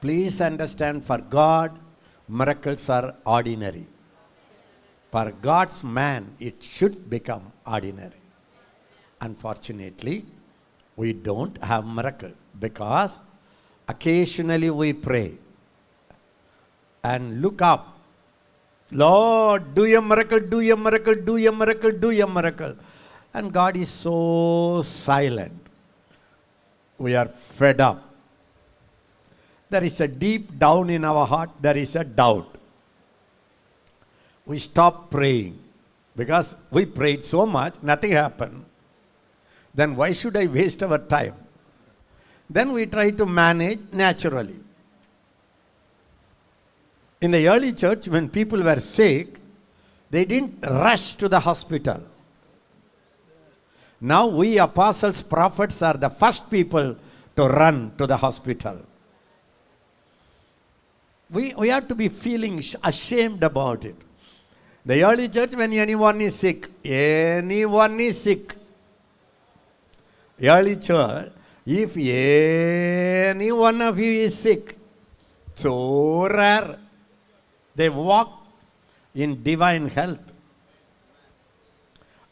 Please understand, for God, miracles are ordinary. For God's man, it should become ordinary. Unfortunately, we don't have miracle because occasionally we pray and look up. Lord, do a miracle, do a miracle, do a miracle, do a miracle. And God is so silent. We are fed up. There is a deep down in our heart, there is a doubt. We stop praying because we prayed so much, nothing happened. Then why should I waste our time? Then we try to manage naturally. In the early church, when people were sick, they didn't rush to the hospital. Now we apostles, prophets are the first people to run to the hospital. We have to be feeling ashamed about it. The early church, when anyone is sick, early church, if any one of you is sick, so rare, they walk in divine health.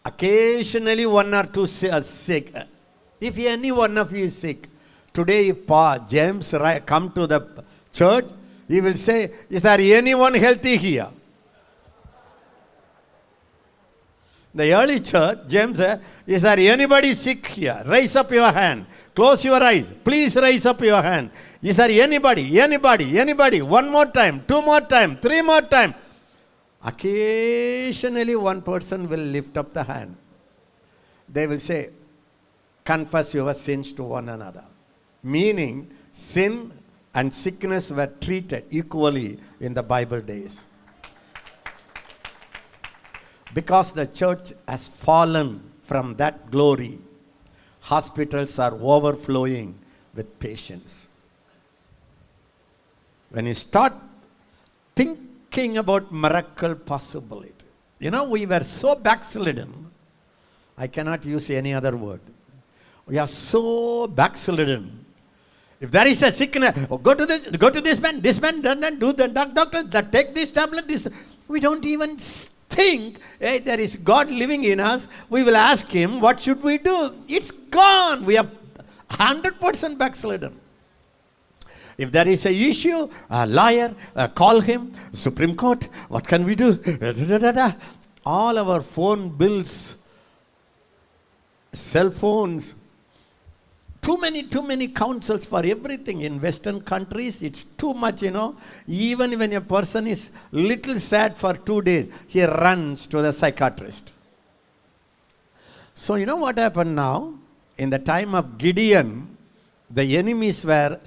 Occasionally one or two are sick. If any one of you is sick, today if James come to the church, he will say, is there anyone healthy here? The early church, James said, is there anybody sick here? Raise up your hand. Close your eyes. Please raise up your hand. Is there anybody? Anybody? One more time, two more time, three more time. Occasionally one person will lift up the hand. They will say, confess your sins to one another. Meaning, sin and sickness were treated equally in the Bible days. Because the church has fallen from that glory, hospitals are overflowing with patients. When you start thinking about miracle possibility, we were so backslidden. I cannot use any other word. We are so backslidden. If there is a sickness, go to this man, do the doctor, take this tablet, this. We don't even think, hey, there is God living in us. We will ask him, what should we do? It's gone. We are 100% backslidden. If there is an issue, a lawyer, call him, Supreme Court, what can we do? All our phone bills, cell phones, too many counsels for everything. In Western countries, it's too much, Even when a person is little sad for 2 days, he runs to the psychiatrist. So you know what happened now? In the time of Gideon, the enemies were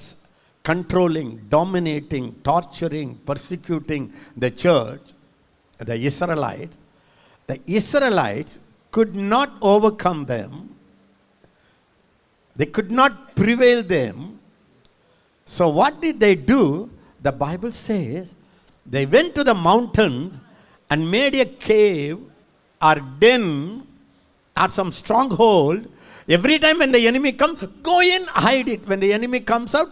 controlling, dominating, torturing, persecuting the church, the Israelites. The Israelites could not overcome them. They could not prevail them. So what did they do? The Bible says they went to the mountains and made a cave or den or some stronghold. Every time when the enemy comes, go in, hide it. When the enemy comes out.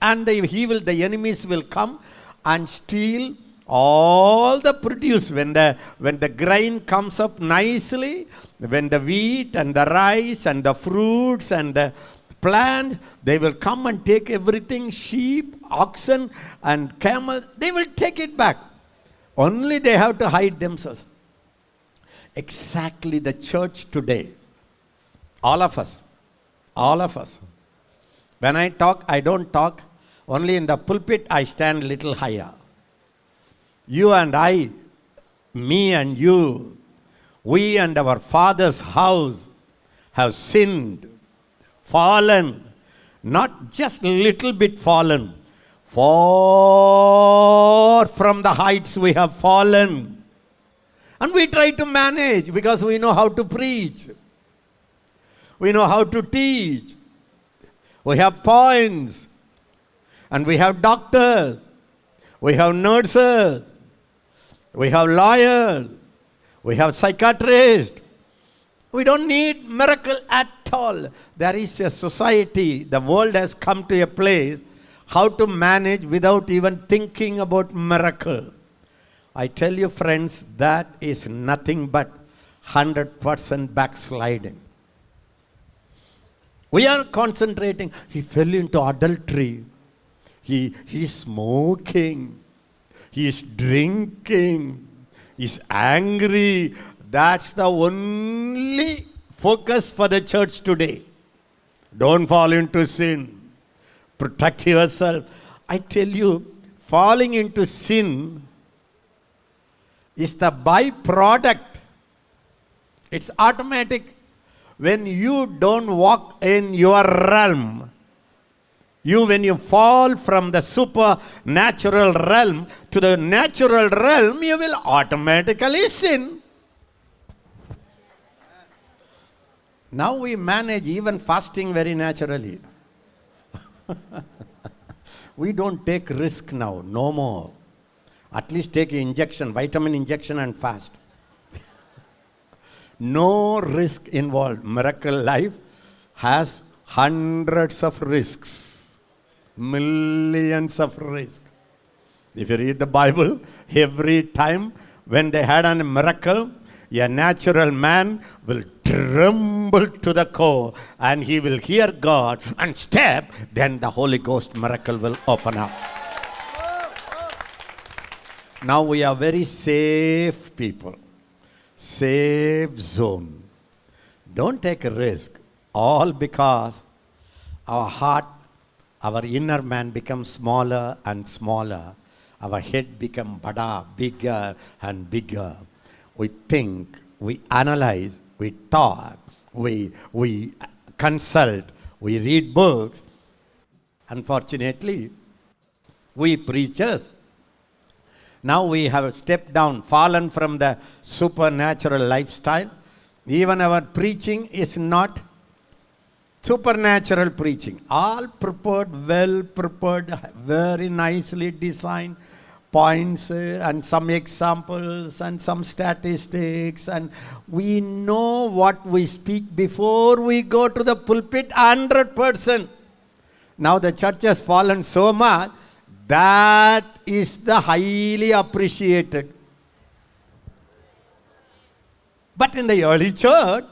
And the enemies will come and steal all the produce. When the grain comes up nicely, when the wheat and the rice and the fruits and the plants, they will come and take everything, sheep, oxen and camels, they will take it back. Only they have to hide themselves. Exactly the church today. All of us. When I talk, I don't talk. Only in the pulpit, I stand little higher. You and I, me and you, we and our father's house have sinned, fallen, not just a little bit fallen. Far from the heights we have fallen. And we try to manage because we know how to preach. We know how to teach. We have points. And we have doctors. We have nurses. We have lawyers. We have psychiatrists. We don't need miracle at all. There is a society, the world has come to a place, how to manage without even thinking about miracle. I tell you, friends, that is nothing but 100% backsliding. We are concentrating. He fell into adultery. He's smoking. He's drinking. He's angry. That's the only focus for the church today. Don't fall into sin. Protect yourself. I tell you, falling into sin is the byproduct. It's automatic. When you don't walk in your realm, when you fall from the supernatural realm to the natural realm, you will automatically sin. Now we manage even fasting very naturally. We don't take risk now, no more. At least take injection, vitamin injection and fast. No risk involved. Miracle life has hundreds of risks, millions of risks. If you read the Bible, every time when they had a miracle, a natural man will tremble to the core and he will hear God and step, then the Holy Ghost miracle will open up. Now we are very safe people. Safe zone. Don't take a risk. All because our heart, our inner man becomes smaller and smaller. Our head becomes bigger and bigger. We think, we analyze, we talk, we consult, we read books. Unfortunately, we preachers, now we have stepped down, fallen from the supernatural lifestyle. Even our preaching is not supernatural preaching. All prepared, well prepared, very nicely designed points and some examples and some statistics. And we know what we speak before we go to the pulpit 100%. Now the church has fallen so much. That is the highly appreciated. But in the early church,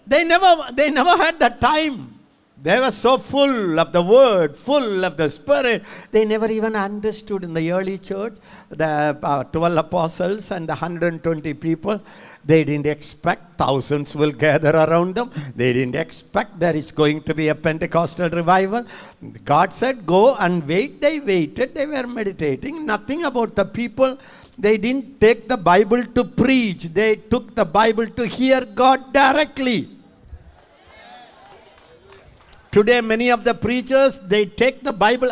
they never had the time. They were so full of the word, full of the Spirit. They never even understood in the early church, the 12 apostles and the 120 people. They didn't expect thousands will gather around them. They didn't expect there is going to be a Pentecostal revival. God said, go and wait. They waited. They were meditating. Nothing about the people. They didn't take the Bible to preach. They took the Bible to hear God directly. Today, many of the preachers, they take the Bible,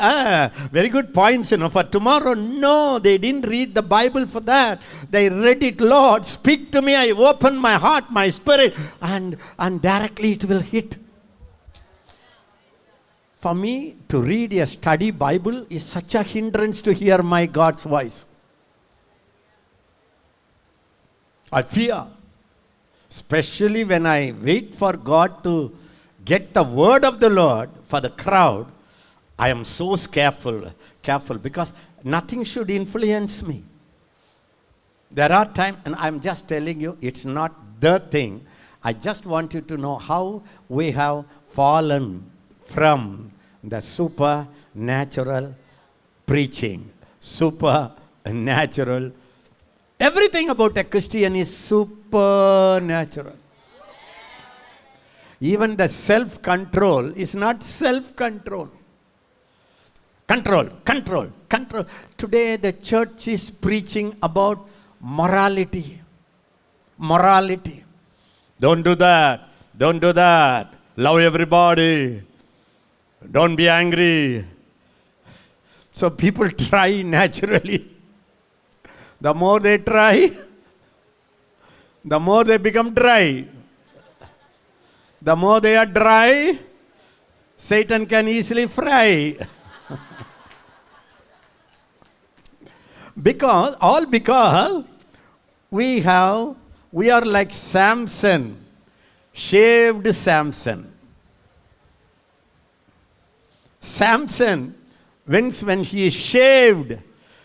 very good points, for tomorrow. No, they didn't read the Bible for that. They read it, Lord, speak to me. I open my heart, my spirit, and directly it will hit. For me, to read a study Bible is such a hindrance to hear my God's voice. I fear, especially when I wait for God to get the word of the Lord for the crowd. I am so careful because nothing should influence me. There are times, and I'm just telling you, it's not the thing. I just want you to know how we have fallen from the supernatural preaching. Supernatural. Everything about a Christian is supernatural. Even the self-control is not self-control. Control. Today the church is preaching about morality. Morality. Don't do that. Love everybody. Don't be angry. So people try naturally. The more they try, the more they become dry. The more they are dry, Satan can easily fry. Because we are like Samson, shaved Samson. Samson when he is shaved,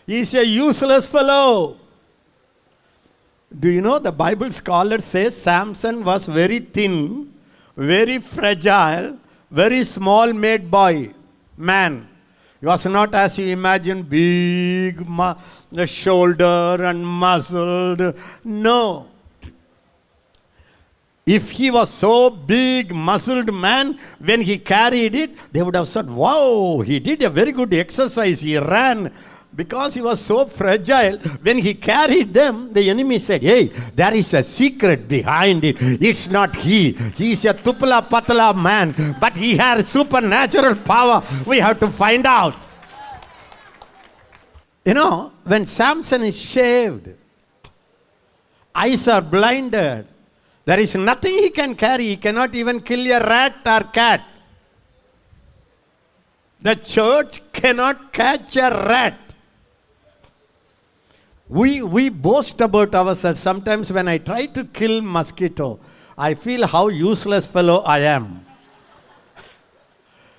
he is a useless fellow. Do you know the Bible scholar says Samson was very thin, very fragile, very small made boy, man. He was not as you imagine, big, the shoulder and muscled. No. If he was so big, muscled man, when he carried it, they would have said, wow, he did a very good exercise. He ran. Because he was so fragile, when he carried them, the enemy said, hey, there is a secret behind it. It's not he. He is a tupla patala man, but he has supernatural power. We have to find out. You know, when Samson is shaved, eyes are blinded, there is nothing he can carry. He cannot even kill a rat or cat. The church cannot catch a rat. We boast about ourselves. Sometimes when I try to kill mosquito, I feel how useless fellow I am.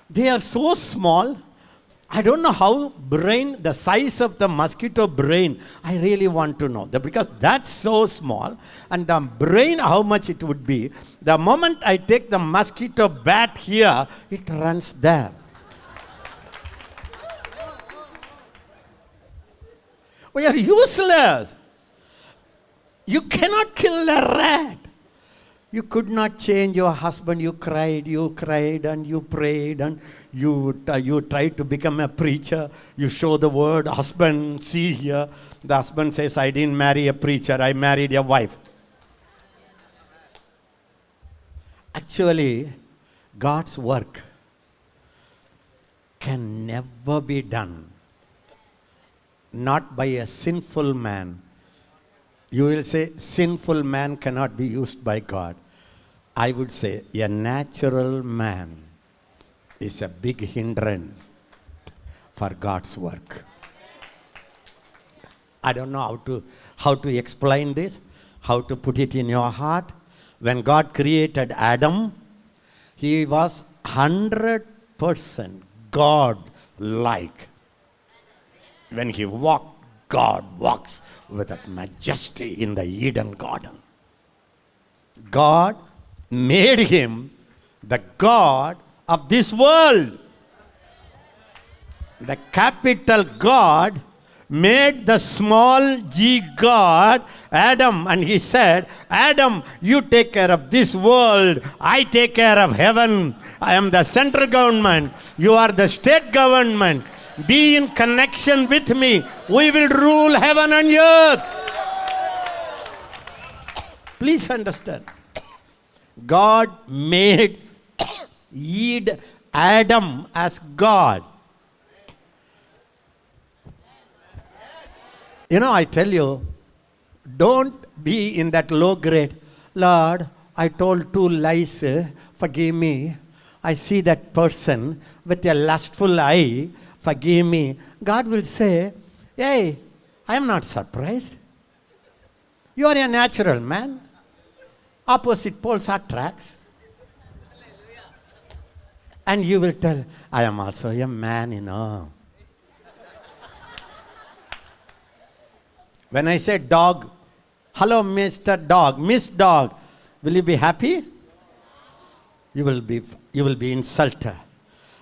They are so small. I don't know how the size of the mosquito brain, I really want to know. Because that's so small. And the brain, how much it would be. The moment I take the mosquito bat here, it runs there. We are useless. You cannot kill a rat. You could not change your husband. You cried and you prayed and you tried to become a preacher. You show the word, husband, see here. The husband says, I didn't marry a preacher. I married a wife. Actually, God's work can never be done not by a sinful man. You will say, sinful man cannot be used by God. I would say, a natural man is a big hindrance for God's work. I don't know how to explain this, how to put it in your heart. When God created Adam, he was 100% God-like. When he walked, God walks with that majesty in the Eden garden. God made him the God of this world. The capital God made the small g God, Adam, and he said, Adam, you take care of this world, I take care of heaven. I am the central government, you are the state government. Be in connection with me. We will rule heaven and earth. Please understand. God made Adam as God. You know, I tell you, don't be in that low grade. Lord, I told 2 lies, forgive me. I see that person with a lustful eye, forgive me. God will say, hey, I am not surprised. You are a natural man. Opposite poles attracts. And you will tell, I am also a man, you know. When I say dog, hello, Mr. Dog, Miss Dog, will you be happy? You will be insulted.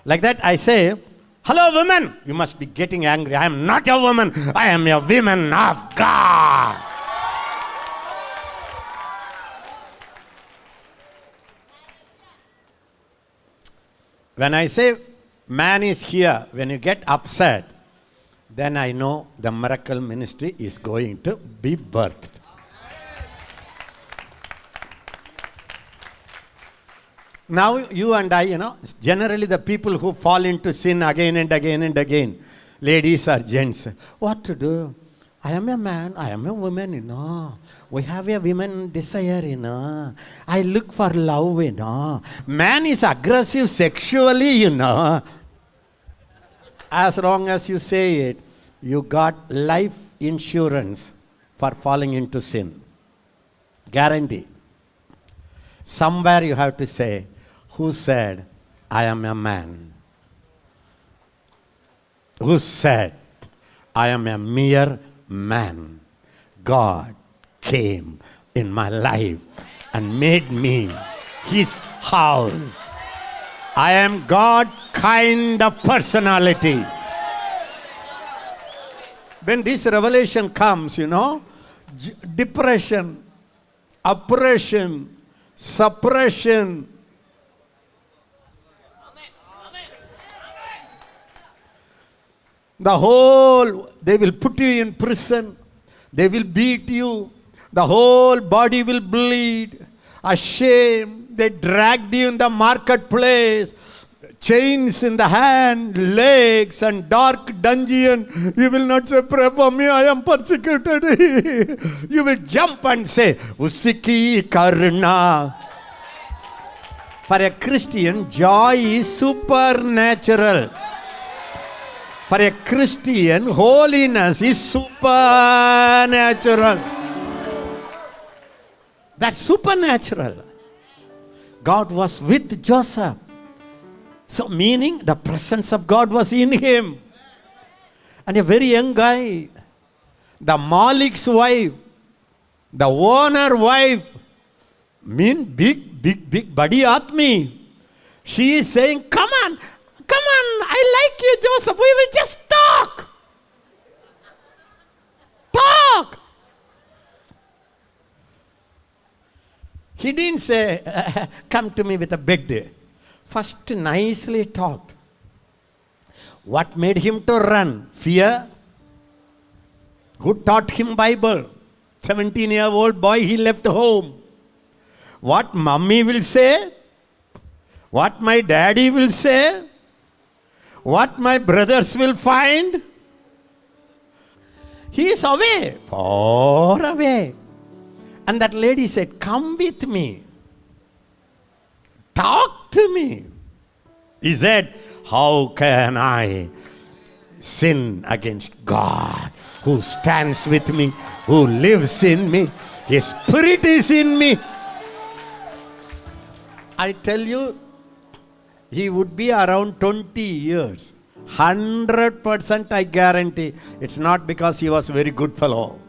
Like that, I say, hello, woman. You must be getting angry. I am not a woman. I am a woman of God. When I say man is here, when you get upset, then I know the miracle ministry is going to be birthed. Now you and I, generally the people who fall into sin again and again and again, ladies or gents, what to do? I am a man, I am a woman, We have a women desire, I look for love, Man is aggressive sexually, As long as you say it, you got life insurance for falling into sin. Guarantee. Somewhere you have to say, who said, I am a man? who said, I am a mere man. God came in my life and made me his house. I am God kind of personality. When this revelation comes, depression, oppression, suppression, they will put you in prison, they will beat you, the whole body will bleed, ashamed, they dragged you in the marketplace, chains in the hand, legs, and dark dungeon. You will not say, pray for me, I am persecuted. You will jump and say, Usiki Karna. For a Christian, joy is supernatural. For a Christian, holiness is supernatural. That's supernatural. God was with Joseph. So meaning the presence of God was in him. And a very young guy, the Malik's wife, the owner wife, big body atmi. She is saying, come on, I like you, Joseph, we will just talk. Talk. He didn't say, come to me with a big day. First nicely talked. What made him to run? Fear. Who taught him Bible? 17-year-old boy, he left home. What mommy will say? What my daddy will say? What my brothers will find? He is away, far away. And that lady said, come with me. Talk to me. He said, how can I sin against God who stands with me, who lives in me? His spirit is in me. I tell you, he would be around 20 years. 100% I guarantee. It's not because he was a very good fellow.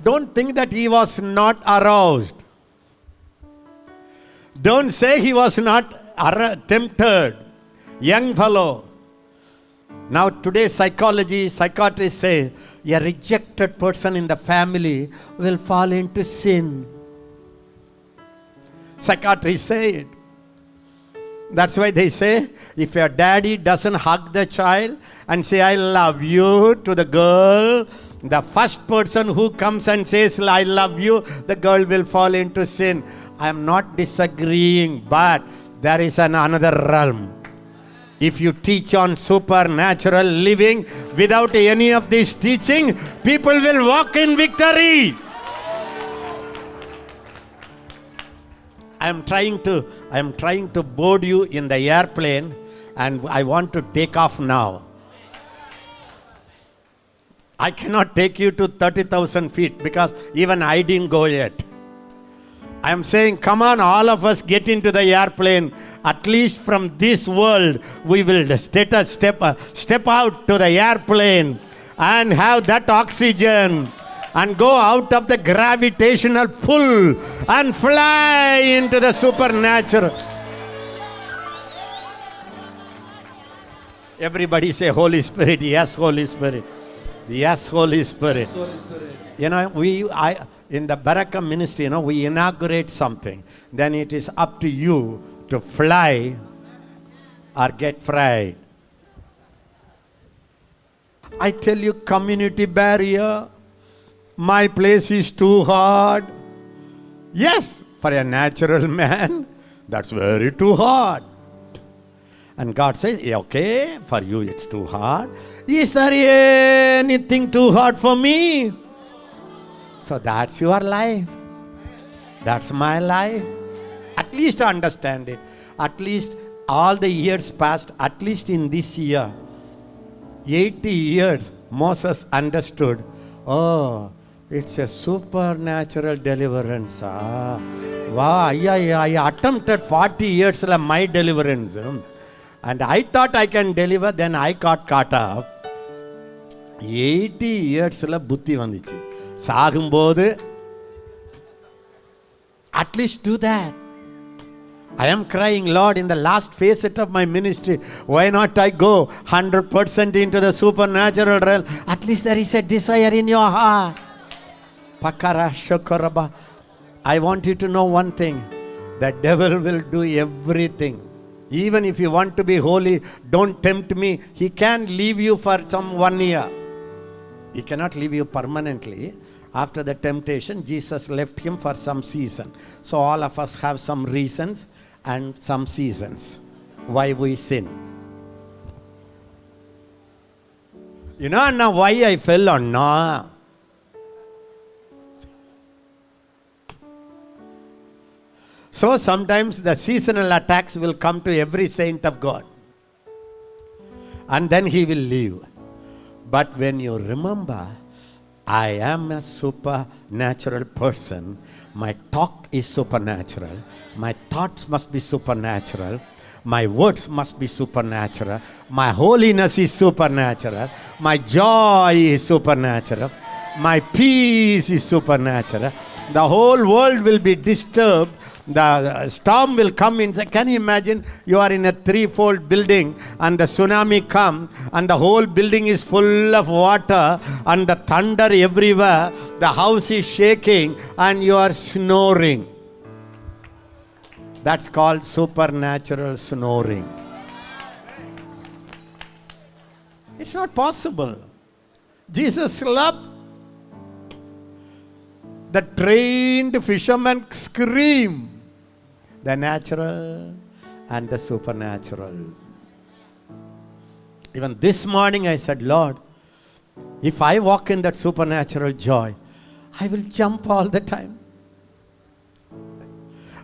Don't think that he was not aroused. Don't say he was not tempted. Young fellow. Now today psychiatrists say a rejected person in the family will fall into sin. Psychiatrists say it. That's why they say, if your daddy doesn't hug the child and say, I love you to the girl, the first person who comes and says, I love you, the girl will fall into sin. I am not disagreeing, but there is another realm. If you teach on supernatural living without any of this teaching, people will walk in victory. I am trying to board you in the airplane, and I want to take off now. I cannot take you to 30,000 feet because even I didn't go yet. I am saying, come on, all of us get into the airplane. At least from this world, we will step out to the airplane and have that oxygen and go out of the gravitational pull and fly into the supernatural. Everybody say, Holy Spirit. Yes, Holy Spirit. Yes, Holy Spirit. Yes, Holy Spirit. In the Baraka ministry, we inaugurate something. Then it is up to you to fly or get fried. I tell you, community barrier. My place is too hard. Yes, for a natural man, that's very too hard. And God says, okay, for you it's too hard. Is there anything too hard for me? So that's your life. That's my life. At least understand it. At least all the years past, at least in this year, 80 years, Moses understood, oh, it's a supernatural deliverance. Wow, I attempted 40 years my deliverance. And I thought I can deliver, then I got caught up. 80 yearsல புத்தி வந்துச்சு. சாகும்போது at least do that. I am crying, Lord, in the last facet of my ministry, why not I go 100% into the supernatural realm? At least there is a desire in your heart. Pakara shokoraba. I want you to know one thing. The devil will do everything. Even if you want to be holy, don't tempt me. He can leave you for some 1 year. He cannot leave you permanently. After the temptation, Jesus left him for some season. So all of us have some reasons and some seasons why we sin. You know, Anna, why I fell or no? So sometimes the seasonal attacks will come to every saint of God. And then he will leave. But when you remember, I am a supernatural person. My talk is supernatural. My thoughts must be supernatural. My words must be supernatural. My holiness is supernatural. My joy is supernatural. My peace is supernatural. The whole world will be disturbed. The storm will come inside. Can you imagine? You are in a 3-fold building and the tsunami comes and the whole building is full of water and the thunder everywhere. The house is shaking and you are snoring. That's called supernatural snoring. It's not possible. Jesus slept. The trained fishermen scream. The natural and the supernatural. Even this morning I said, Lord, if I walk in that supernatural joy, I will jump all the time.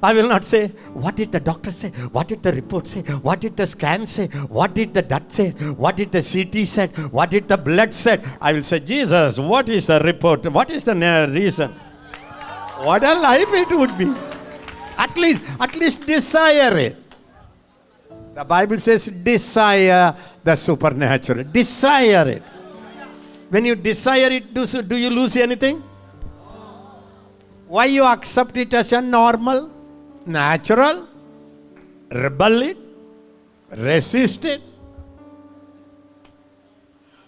I will not say, what did the doctor say? What did the report say? What did the scan say? What did the DUT say? What did the CT said? What did the blood said? I will say, Jesus, what is the report? What is the reason? What a life it would be. At least desire it. The Bible says desire the supernatural. Desire it. When you desire it, do you lose anything? Why you accept it as a normal, natural, rebel it, resist it?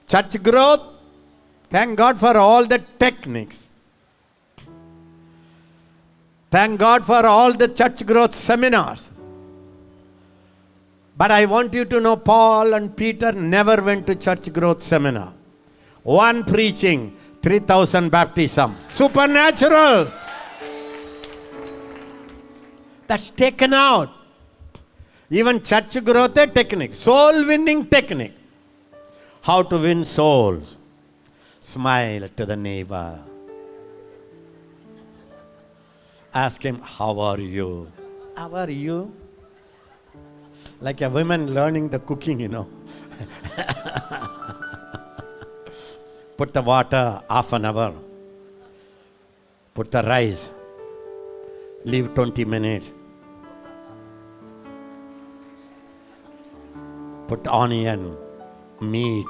Church growth, thank God for all the techniques. Thank God for all the church growth seminars. But I want you to know, Paul and Peter never went to church growth seminar. One preaching, 3,000 baptism. Supernatural. That's taken out. Even church growth technique, soul winning technique. How to win souls. Smile to the neighbor. Ask him, how are you? How are you? Like a woman learning the cooking, you know. Put the water half an hour. Put the rice. Leave 20 minutes. Put onion, meat.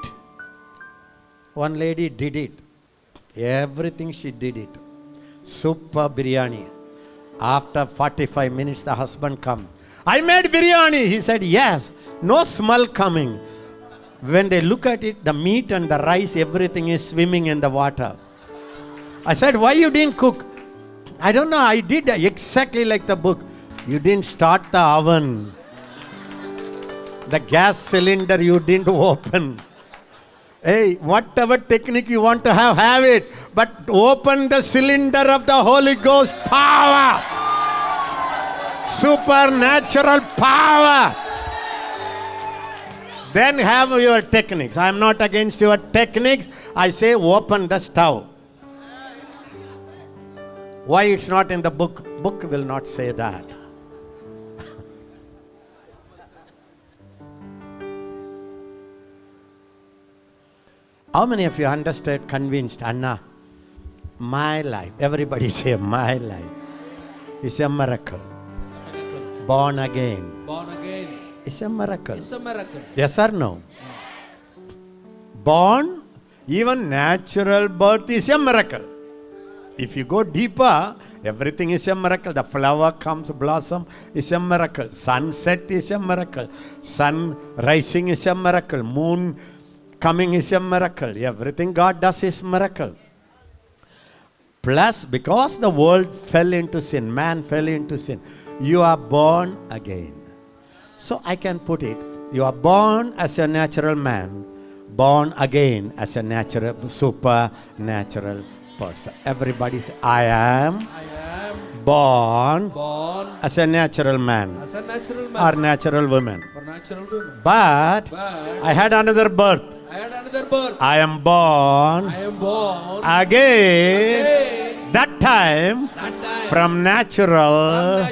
One lady did it. Everything she did it. Super biryani. After 45 minutes, the husband come. I made biryani. He said, yes. No smell coming. When they look at it, the meat and the rice, everything is swimming in the water. I said, why you didn't cook? I don't know. I did exactly like the book. You didn't start the oven. The gas cylinder you didn't open. Hey, whatever technique you want to have it. But open the cylinder of the Holy Ghost power. Supernatural power. Then have your techniques. I am not against your techniques. I say open the stove. Why it's not in the book? Book will not say that. How many of you understood, convinced, Anna, my life, everybody say my life, is a miracle. Born again. Born again. is a miracle. It's a miracle. Yes or no? Born, even natural birth is a miracle. If you go deeper, everything is a miracle. The flower comes, blossom is a miracle. Sunset is a miracle. Sun rising is a miracle. Moon coming is a miracle. Everything God does is miracle. Plus, because the world fell into sin, man fell into sin, you are born again. So I can put it, you are born as a natural man, born again as a natural, supernatural person. Everybody say, I am born as a natural man, as a natural man or natural woman. or natural woman. But I had another birth. I had another birth. I am born I am born again. That time, from natural,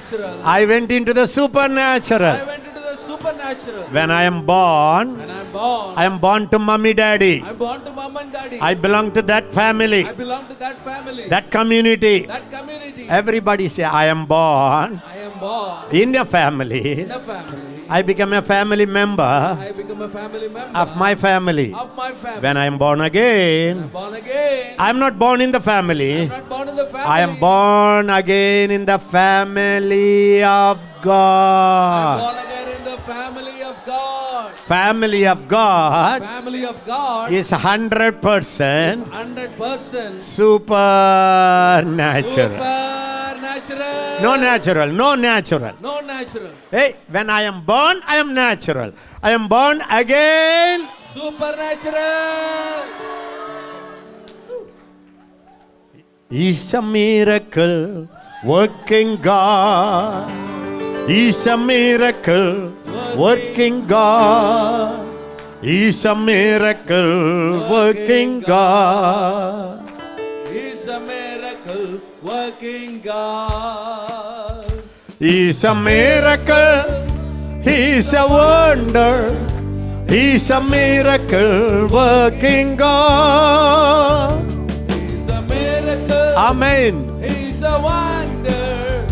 I went into the supernatural. I went into the supernatural. When I am born, When I'm born, I am born to mommy, daddy. I'm born to mom and daddy. I belong to that family, I belong to that family, that community. that community. Everybody say, I am born I am born in a family. in a family. I become a family member I become a family member of my family. of my family. When I am born I'm again, born again. I am not born in the family. I'm not born in the family. I am born again in the family of I'm God. born again in the family of God. Family of God Family of God is 100% 100% supernatural. supernatural. No natural, no natural. No natural. Hey, when I am born, I am natural. I am born again. Supernatural. He's a miracle working God. He's a miracle working God. He's a miracle working God. He's a miracle working God. He's a miracle. He's a wonder. He's a miracle working God. He's a miracle. Amen. He's a wonder.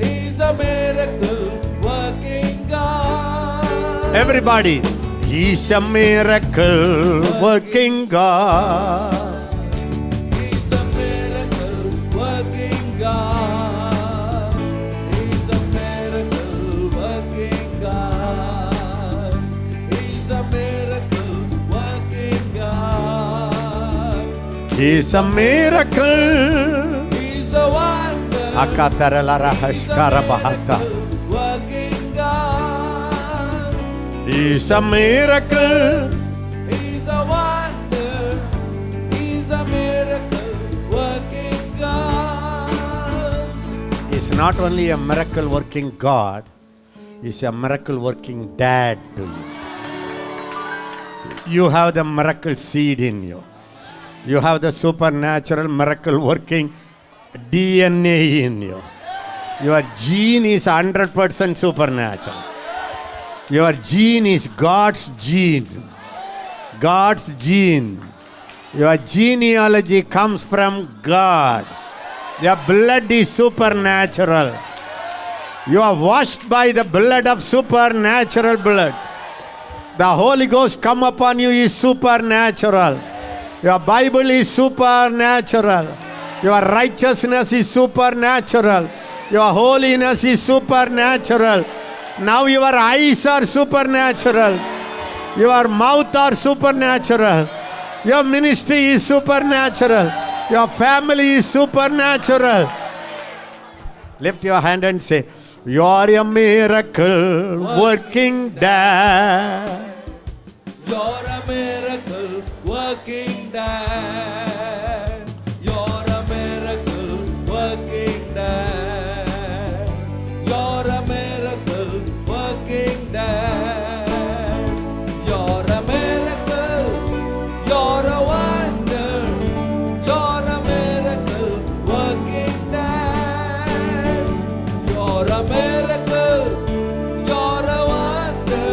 He's a miracle working God. Everybody, He's a miracle working God. He's a miracle working God. He's a miracle working God. He's a miracle working God. He's a miracle. He's a wonder. Akatarala Hashkara Bahata. Working God. He's a miracle. He's a wonder. He's a miracle working God. He's not only a miracle working God, He's a miracle working dad to you. You have the miracle seed in you. You have the supernatural miracle working DNA in you. Your gene is 100% supernatural. Your gene is God's gene. God's gene. Your genealogy comes from God. Your blood is supernatural. You are washed by the blood of supernatural blood. The Holy Ghost come upon you is supernatural. Your Bible is supernatural. Your righteousness is supernatural. Your holiness is supernatural. Now your eyes are supernatural. Your mouth are supernatural. Your ministry is supernatural. Your family is supernatural. Lift your hand and say, you are a miracle working dad. You're a miracle working dad. You're a miracle working dad. You're a miracle working dad. You're a miracle. You're a wonder. You're a miracle working dad. You're a miracle. You're a wonder.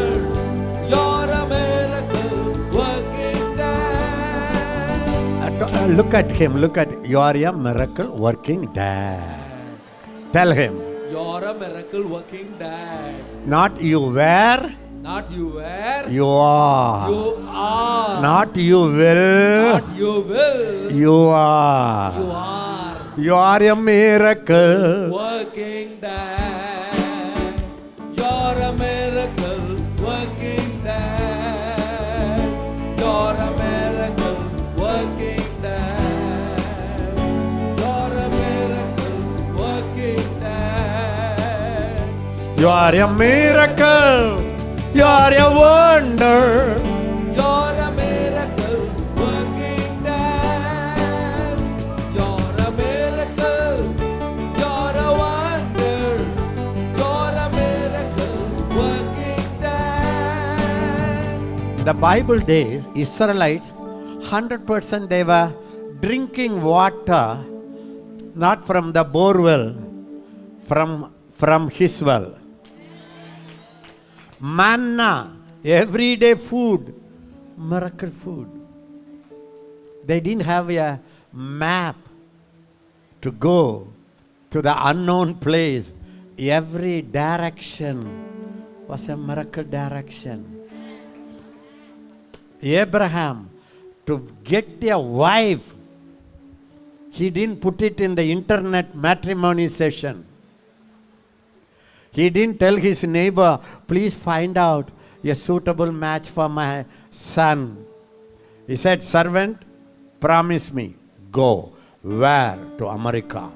You're a miracle working dad. Look at him. Look at you are a miracle working dad. Tell him. You're a miracle working dad. Not you were, Not you were. You are. You are. Not you will. Not you will. You are. You are. You are a miracle. Working there. You're a miracle. Working there. You're a miracle. Working there. You're a miracle. Working there. You are a miracle. You are a wonder. You're a miracle working there. You're a miracle. You're a wonder. You're a miracle working there. The Bible days, Israelites, 100% they were drinking water, not from the borewell, from his well. Manna, everyday food, miracle food. They didn't have a map to go to the unknown place. Every direction was a miracle direction. Abraham, to get a wife, he didn't put it in the internet matrimony session. He didn't tell his neighbor, please find out a suitable match for my son. He said, servant, promise me. Go. Where? To America.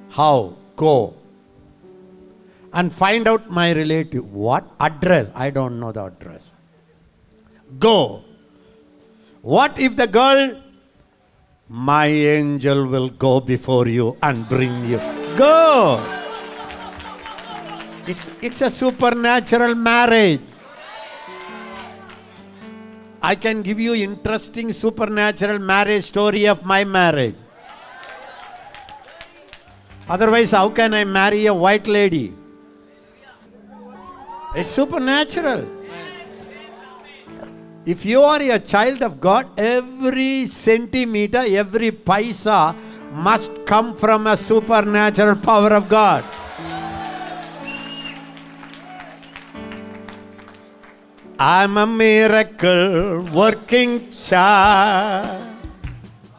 How? Go. And find out my relative. What? Address? I don't know the address. Go. What if the girl? My angel will go before you and bring you. Go. It's a supernatural marriage. I can give you interesting supernatural marriage story of my marriage. Otherwise, how can I marry a white lady? It's supernatural. If you are a child of God, every centimeter, every paisa must come from a supernatural power of God. I'm a miracle working child.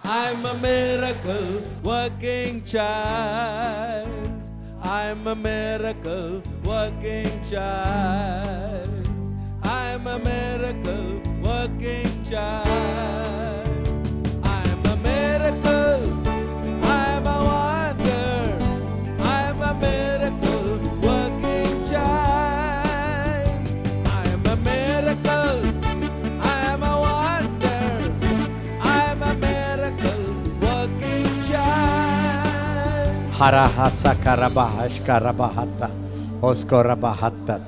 I'm a miracle working child. I'm a miracle working child. I'm a miracle working child. I'm a miracle. I'm a wonder. I'm a miracle working child. I'm a miracle. I'm a wonder. I'm a miracle working child. Harahasa karabahash karabahata oskorabahatat.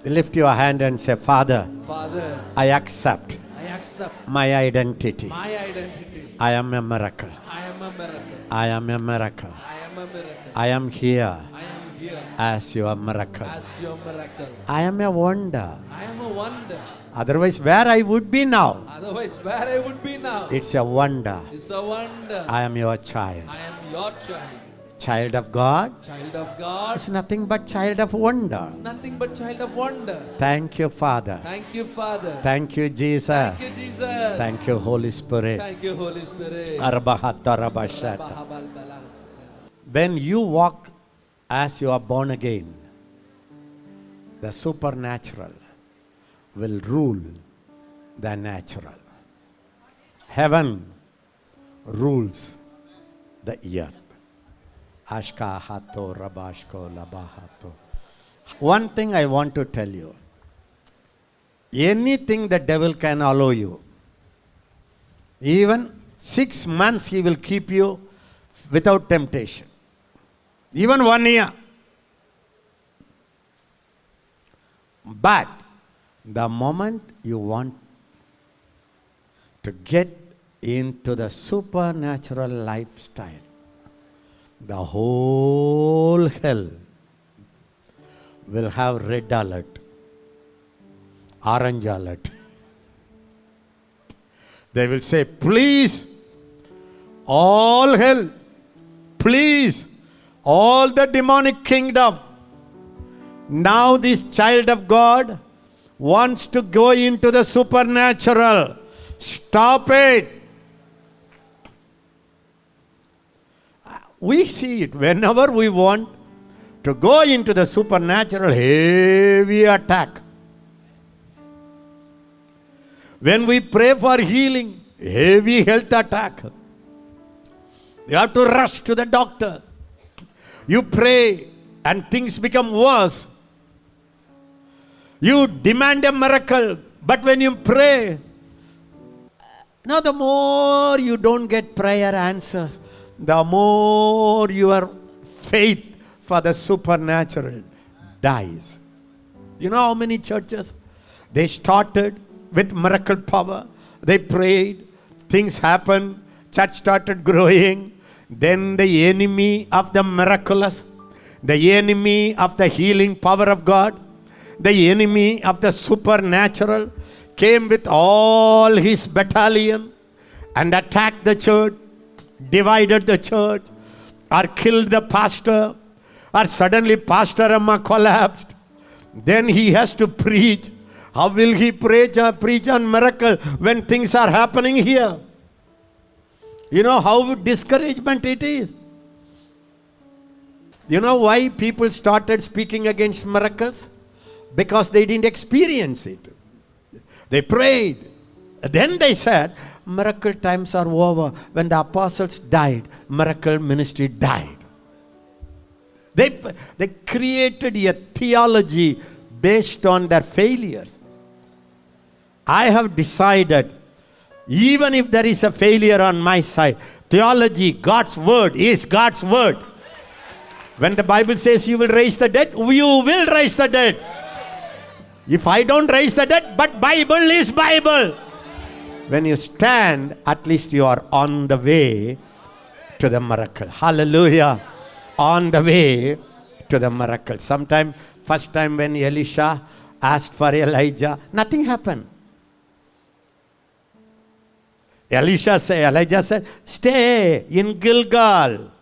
Lift your hand and say, Father, Father, I accept I accept my identity. my identity. I am a miracle. I am a miracle. I am a miracle. I am a miracle. I am here I am here as your miracle. as your miracle. I am a wonder. I am a wonder. Otherwise, where I would be now, Otherwise, where I would be now? it's a wonder. It's a wonder. I am your child. I am your child. Child of God Child of God. is nothing but child of wonder. It's nothing but child of wonder. Thank you, Father. Thank you, Father. Thank you, Jesus. Thank you, Jesus. Thank you, Holy Spirit. Thank you, Holy Spirit. Arabahata rabashata. Bahabalbalas. When you walk as you are born again, the supernatural will rule the natural. Heaven rules the earth. Ashka hato rabashko labahato. One thing I want to tell you. Anything the devil can allow you. Even 6 months he will keep you without temptation. Even 1 year. But the moment you want to get into the supernatural lifestyle, the whole hell will have red alert, orange alert. They will say, please, all hell, please, all the demonic kingdom, now this child of God wants to go into the supernatural. Stop it. We see it whenever we want to go into the supernatural, heavy attack. When we pray for healing, heavy health attack. You have to rush to the doctor. You pray and things become worse. You demand a miracle, but when you pray, now the more you don't get prayer answers, the more your faith for the supernatural dies. You know how many churches? They started with miracle power. They prayed, things happened, church started growing. Then the enemy of the miraculous, the enemy of the healing power of God, the enemy of the supernatural came with all his battalion and attacked the church, divided the church, or killed the pastor, or suddenly Pastor Amma collapsed. Then he has to preach. How will he preach on miracle when things are happening here? You know how discouragement it is. You know why people started speaking against miracles? Because they didn't experience it. They prayed. Then they said, miracle times are over. When the apostles died, miracle ministry died. They created a theology based on their failures. I have decided, even if there is a failure on my side, theology, God's word is God's word. When the Bible says you will raise the dead, you will raise the dead. If I don't raise the dead, but Bible is Bible. When you stand, at least you are on the way to the miracle. Hallelujah. On the way to the miracle. Sometime, first time when Elisha asked for Elijah, nothing happened. Elijah said, stay in Gilgal.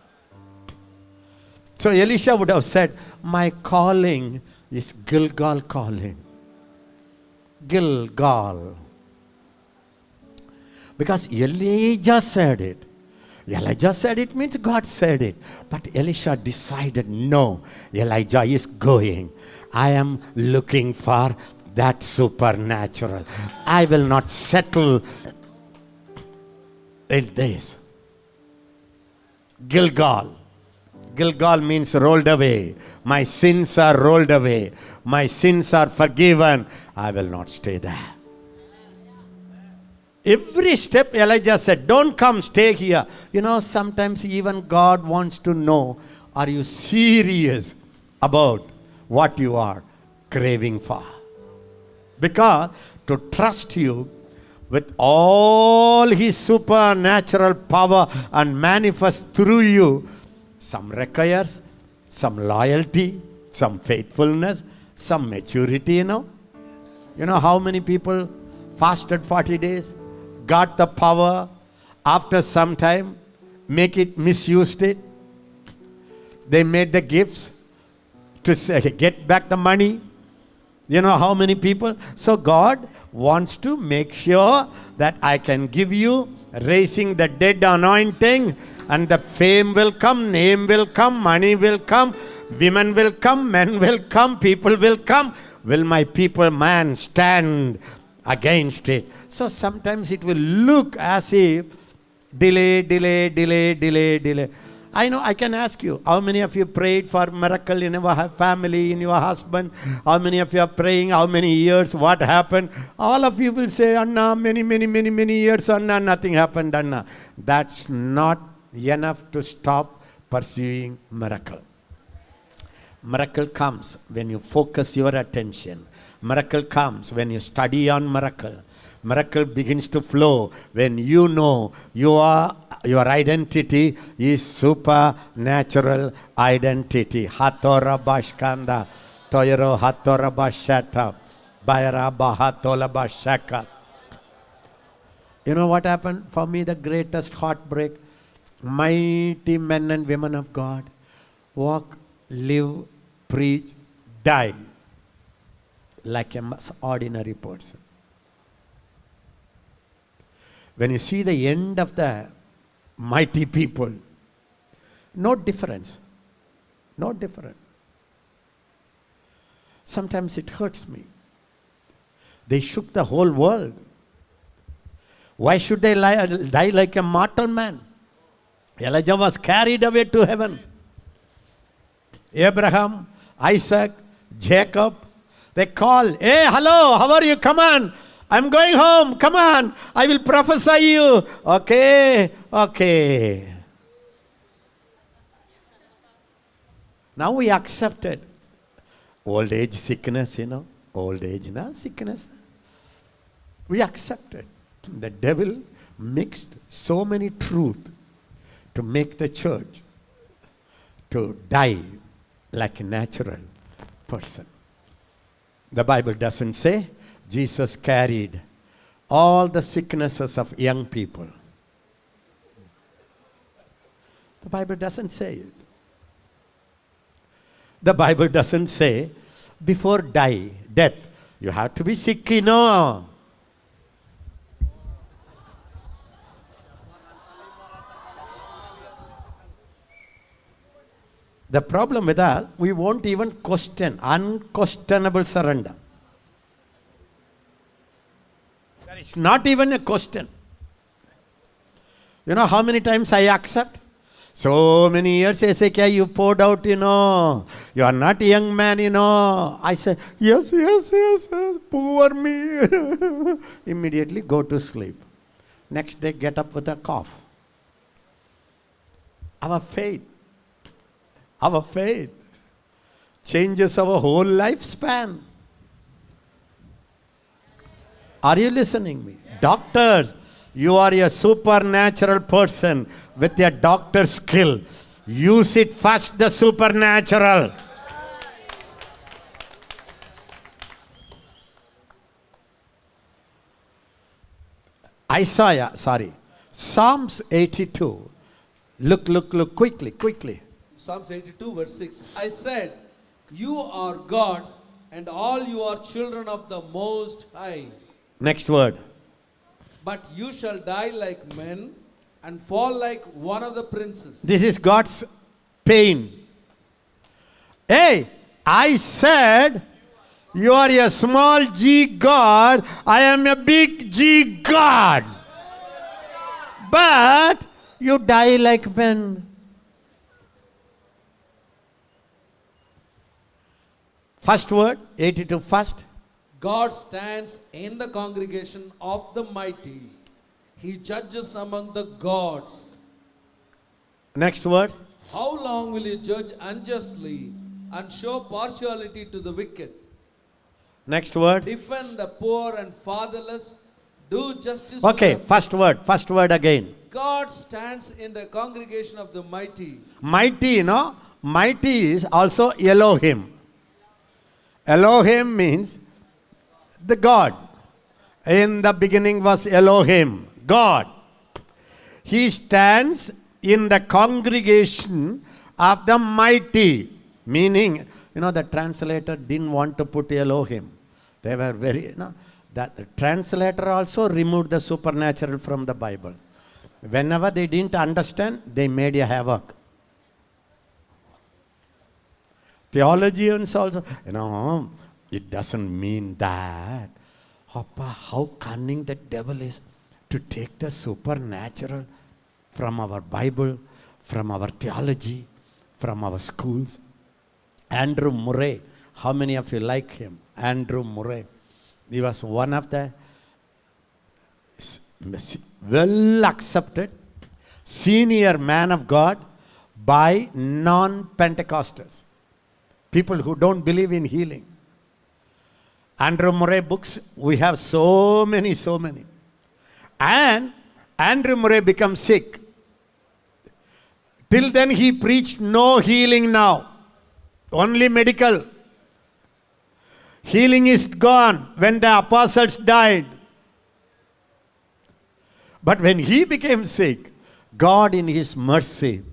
So Elisha would have said, my calling is Gilgal calling. Gilgal. Because Elijah said it. Elijah said it means God said it. But Elisha decided, no, Elijah is going. I am looking for that supernatural. I will not settle in this. Gilgal. Gilgal means rolled away. My sins are rolled away. My sins are forgiven. I will not stay there. Every step Elijah said, don't come, stay here. You know, sometimes even God wants to know, are you serious about what you are craving for? Because to trust you with all his supernatural power and manifest through you, some requires some loyalty, some faithfulness, some maturity, you know. You know how many people fasted 40 days, got the power, after some time, misused it. They made the gifts to say, get back the money. You know how many people? So God wants to make sure that I can give you raising the dead anointing, and the fame will come, name will come, money will come, women will come, men will come, people will come. Will my people, man, stand against it? So sometimes it will look as if delay. I know, I can ask you, how many of you prayed for miracle in your family, in your husband? How many of you are praying? How many years? What happened? All of you will say, Anna, many years, Anna, nothing happened, Anna. That's not enough to stop pursuing miracle. Miracle comes when you focus your attention. Miracle comes when you study on miracle. Miracle begins to flow when you know your identity is supernatural identity. Hatora bashkanda, toyero hatora bashata, bayara bahatola bashaka. You know what happened for me? The greatest heartbreak. Mighty men and women of God walk, live, preach, die. like an ordinary person. When you see the end of the mighty people, no difference. No difference. Sometimes it hurts me. They shook the whole world. Why should they die like a mortal man? Elijah was carried away to heaven. Abraham, Isaac, Jacob, they call, hey, hello, how are you? Come on. I'm going home. Come on. I will prophesy you. Okay, okay. Now we accepted. Old age sickness, Old age, sickness. We accepted. The devil mixed so many truth to make the church to die like a natural person. The Bible doesn't say Jesus carried all the sicknesses of young people. The Bible doesn't say it. The Bible doesn't say before death, you have to be sick, The problem with us, we won't even question, unquestionable surrender. It's not even a question. You know how many times I accept? So many years, Ezekiel, you poured out, You are not a young man, I say, yes, poor me. Immediately go to sleep. Next day, get up with a cough. Our faith changes our whole lifespan. Are you listening me? Doctors, you are a supernatural person with a doctor's skill. Use it first, the supernatural. Psalms 82. Look, quickly. Psalms 82 verse 6. I said, you are gods, and all you are children of the Most High. Next word. But you shall die like men and fall like one of the princes. This is God's pain. Hey, I said, you are a small g God, I am a big G God. But you die like men. First word, 82 first. God stands in the congregation of the mighty. He judges among the gods. Next word. How long will you judge unjustly and show partiality to the wicked? Next word. Defend the poor and fatherless. Do justice. Okay, to the first word again. God stands in the congregation of the mighty. Mighty, Mighty is also Elohim. Elohim means the God. In the beginning was Elohim, God. He stands in the congregation of the mighty. Meaning, the translator didn't want to put Elohim. They were very, that the translator also removed the supernatural from the Bible. Whenever they didn't understand, they made a havoc. Theologians also, it doesn't mean that. How cunning the devil is to take the supernatural from our Bible, from our theology, from our schools. Andrew Murray, how many of you like him? Andrew Murray. He was one of the well accepted senior man of God by non-Pentecostals. People who don't believe in healing. Andrew Murray books, we have so many. And Andrew Murray becomes sick. Till then he preached no healing now. Only medical. Healing is gone when the apostles died. But when he became sick, God in his mercy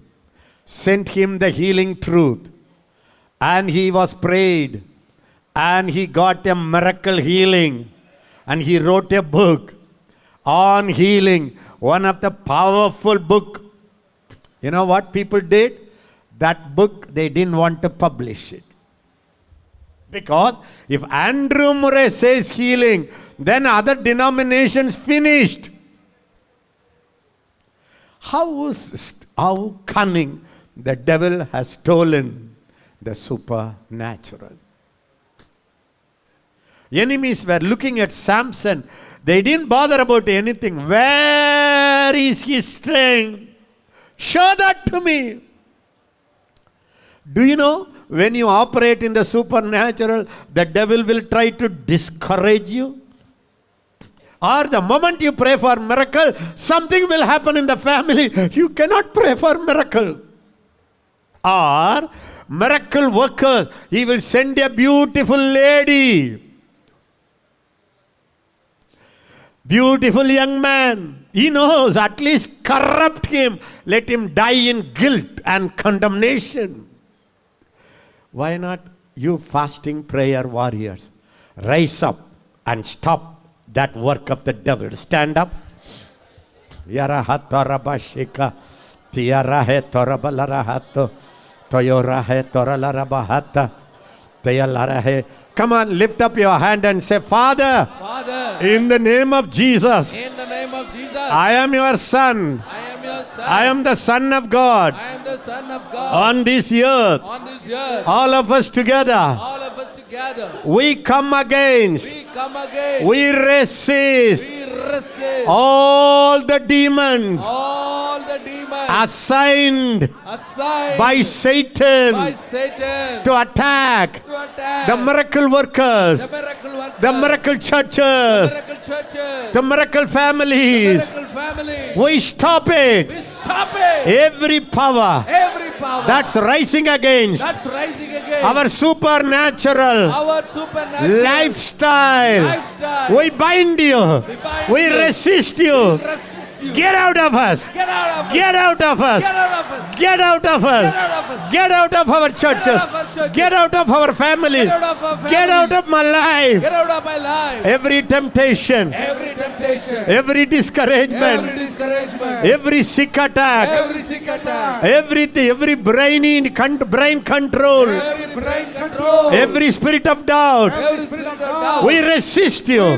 sent him the healing truth. And he was prayed. and he got a miracle healing. And he wrote a book on healing, one of the powerful book. You know what people did? That book, they didn't want to publish it. Because if Andrew Murray says healing, then other denominations finished. How cunning the devil has stolen the supernatural. Enemies were looking at Samson. They didn't bother about anything. Where is his strength? Show that to me. Do you know, when you operate in the supernatural, the devil will try to discourage you? Or the moment you pray for miracle, something will happen in the family. You cannot pray for miracle. Or miracle workers, he will send a beautiful lady. Beautiful young man. He knows, at least corrupt him. Let him die in guilt and condemnation. Why not you fasting prayer warriors rise up and stop that work of the devil? Stand up. Yara hatarabashika. Tiara he torabalarahato. Toyora he toralarabahata. Teyalara he. Come on, lift up your hand and say, Father, in the name of Jesus, in the name of Jesus, I am your son. I am your son. I am the Son of God. I am the Son of God. On this earth, On this earth, all of us together, all of us together, we come against, we come again. we resist We resist all the demons all the demons assigned assigned by Satan by Satan to attack to attack the miracle workers, the miracle workers, the miracle churches, miracle churches, the miracle families. miracle family. We stop it. We stop it. Every power Every power that's rising against that's rising again. our supernatural Our supernatural lifestyle, we bind you. bind We you. resist you. resist you. Get out of us. Get out of us. Get out of us. Get out of us. Get out of us. Get out of us. Get out of our churches. of our churches. Get out of our families. Get out of our families. Get out of my life. Get out of my life. Every temptation, Every temptation. every discouragement, Every discouragement. every sick attack, Every sick attack. everything, every brain control, Every brain control. every spirit of doubt, Every spirit of doubt. we resist you.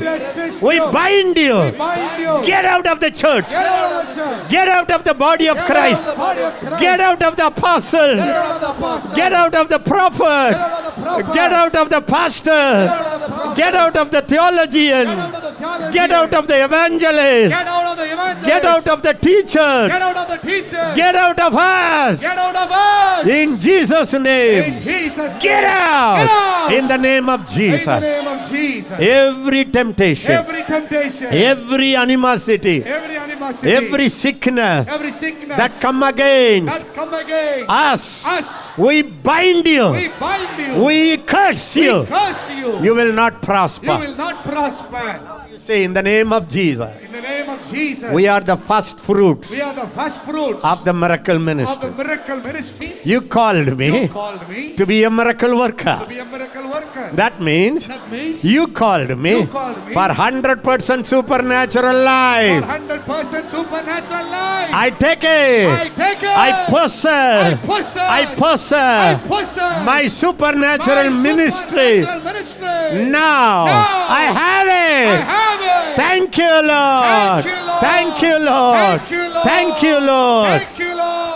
We bind you. bind you. Get out of the church. Get out of the church. Get out of the body of Christ. Get out of the body of Christ. Get out of the apostle. Get out of the apostle. Get out of the prophet. Get out of the prophet. Get out of the pastor. Get out of the prophet. Get out of the theologian. Get out of the theology. Get out of the evangelist. Get out of the evangelist. Get out of the teacher. Get out of the teacher. Get out of us. Get out of us. In Jesus' name. In Jesus' name. Get out. Get out. In the name of In the Jesus. name of Jesus. Every temptation, Every temptation. every animosity, Every animosity. every sickness Every sickness. that come against that come against us, us. we bind you. We bind you. We curse you. curse you. You will not You prosper. will not prosper. You say, in the name of Jesus, In the name of Jesus. we are the first fruits We are the first fruits of the miracle of the ministry. miracle ministry. You called me You called me to be a miracle to worker. be a miracle worker. That means That means you called me You called me for 100% supernatural for life. 100% supernatural life. I take it. I take it. I possess. possess. I possess possess my supernatural ministry. supernatural ministry. Now Now I have I it. have it. Thank you, Lord. Thank you, Lord. Thank you, Lord. Thank you, Lord. Thank you, Lord. Thank you, Lord.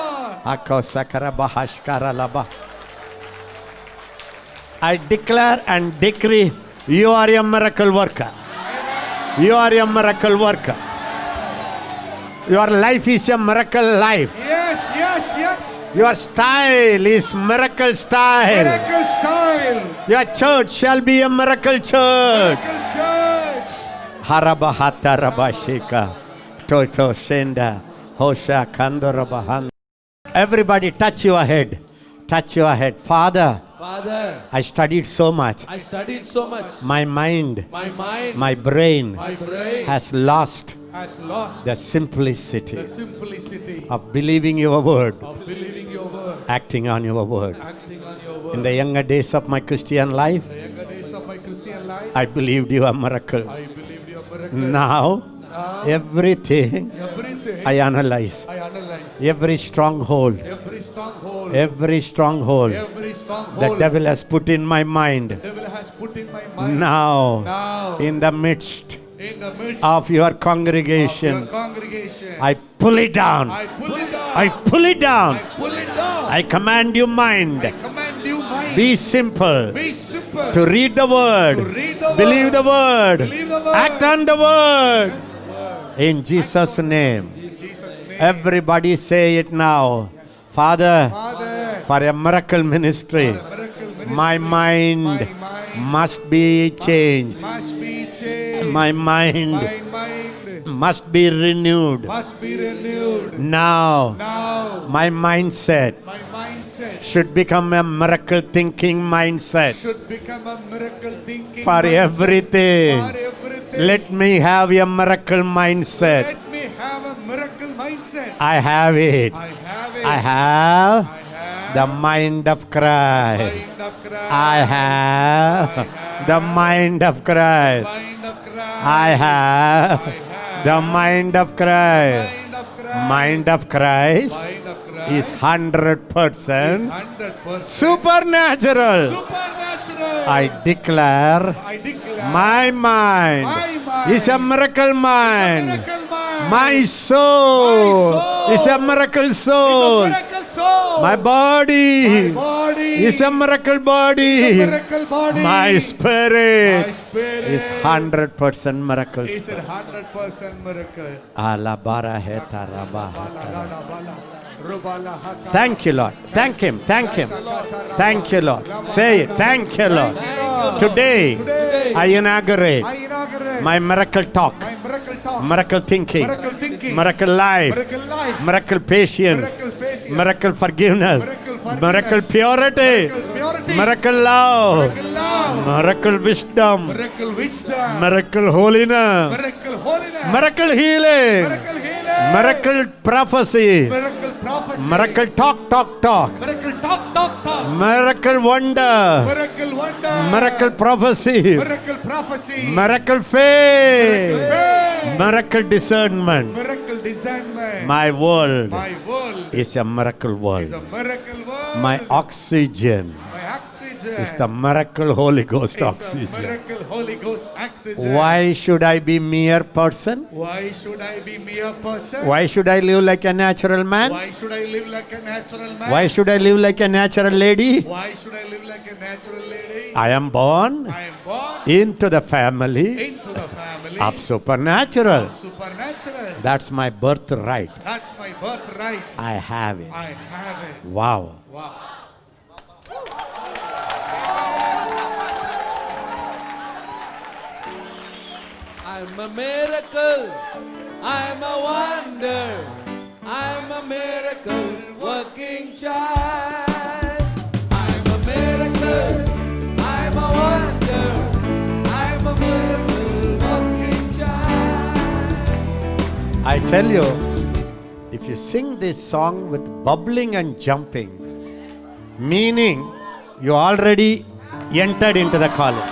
I declare and decree, you are a miracle worker. You are a miracle worker. Your life is a miracle life. Yes, yes, yes. Your style is miracle style. Miracle style. Your church shall be a miracle church. Miracle church. Harabahata rabashika. Toto senda. Hosha kandorabahanda. Everybody touch your head. Touch your head. Father, Father, I studied so much. I studied so much. My mind, My mind, my brain my brain has lost has lost the simplicity the simplicity of believing your word, of believing your word, acting on your word. acting on your word. In the younger days of my Christian life, The younger days of I believed you a miracle. I believed your miracle. Now, everything Everything I analyze. I analyze. Every stronghold, Every stronghold. every stronghold Every stronghold. the devil has put in my mind. devil has put in my mind. Now, Now, in the midst in the midst of your of congregation, your congregation, I pull it down. I pull it down. I pull it down. I pull it down. I command you, I mind, command you, mind. be simple Be simple. to read the word, To read the believe word. the word, Believe the word. act on the word. In Jesus' name. Jesus' name. Everybody say it now. Father, Father, for a miracle ministry, miracle ministry, my mind my mind must be changed. must be changed. My mind My mind must be renewed. must be renewed. Now, Now, my mindset my mindset should become a miracle thinking mindset should become a miracle thinking for mindset. everything. For everything. Let me have a miracle mindset. Let me have a miracle mindset. I have it. I have it. I have I have the mind of Christ. mind of Christ. I have the mind of Christ. Mind of Christ. I have the mind of Christ. Mind of Christ. Mind of Christ Mind of Christ is 100% 100% supernatural. supernatural. I declare I declare my mind my mind is a miracle mind. miracle mind. My soul My soul is a miracle is a soul. miracle soul. My body My body is a miracle body. miracle body. My spirit My spirit is 100% miracles. is a 100% miracle. Alabara heta rabah. Bala, bala, rubala, hata. Thank you, Lord. Thank Him. Thank Him. Thank you, Lord. Say it. Thank you, Lord. Today, I inaugurate I inaugurate my miracle talk, my miracle talk, miracle thinking, miracle thinking, miracle life, miracle life, miracle patience, miracle patience, miracle forgiveness, Miracle forgiveness, miracle purity, miracle purity, miracle love, miracle love, miracle wisdom, miracle wisdom, miracle holiness, miracle holiness, miracle healing, miracle healing, miracle prophecy, miracle prophecy, miracle talk, miracle talk, miracle wonder, miracle wonder, miracle prophecy, miracle prophecy, miracle faith, faith, miracle discernment. miracle discernment. My world My world is a miracle is world. a miracle world. My oxygen My oxygen is the miracle Holy Ghost is the oxygen. miracle Holy Ghost oxygen. Why should I be mere person? Why should I be mere person? Why should I live like a natural man? Why should I live like a natural man? Why should I live like a natural lady? Why should I live like a natural lady? I am born I am born into the family into the family of supernatural. supernatural. That's my birthright. That's my birthright. I have it. I have it. Wow. Wow. I'm a miracle. I'm a wonder. I'm a miracle working child. I'm a miracle. I'm a wonder. I'm a miracle working child. I tell you, if you sing this song with bubbling and jumping, meaning you already entered into the college.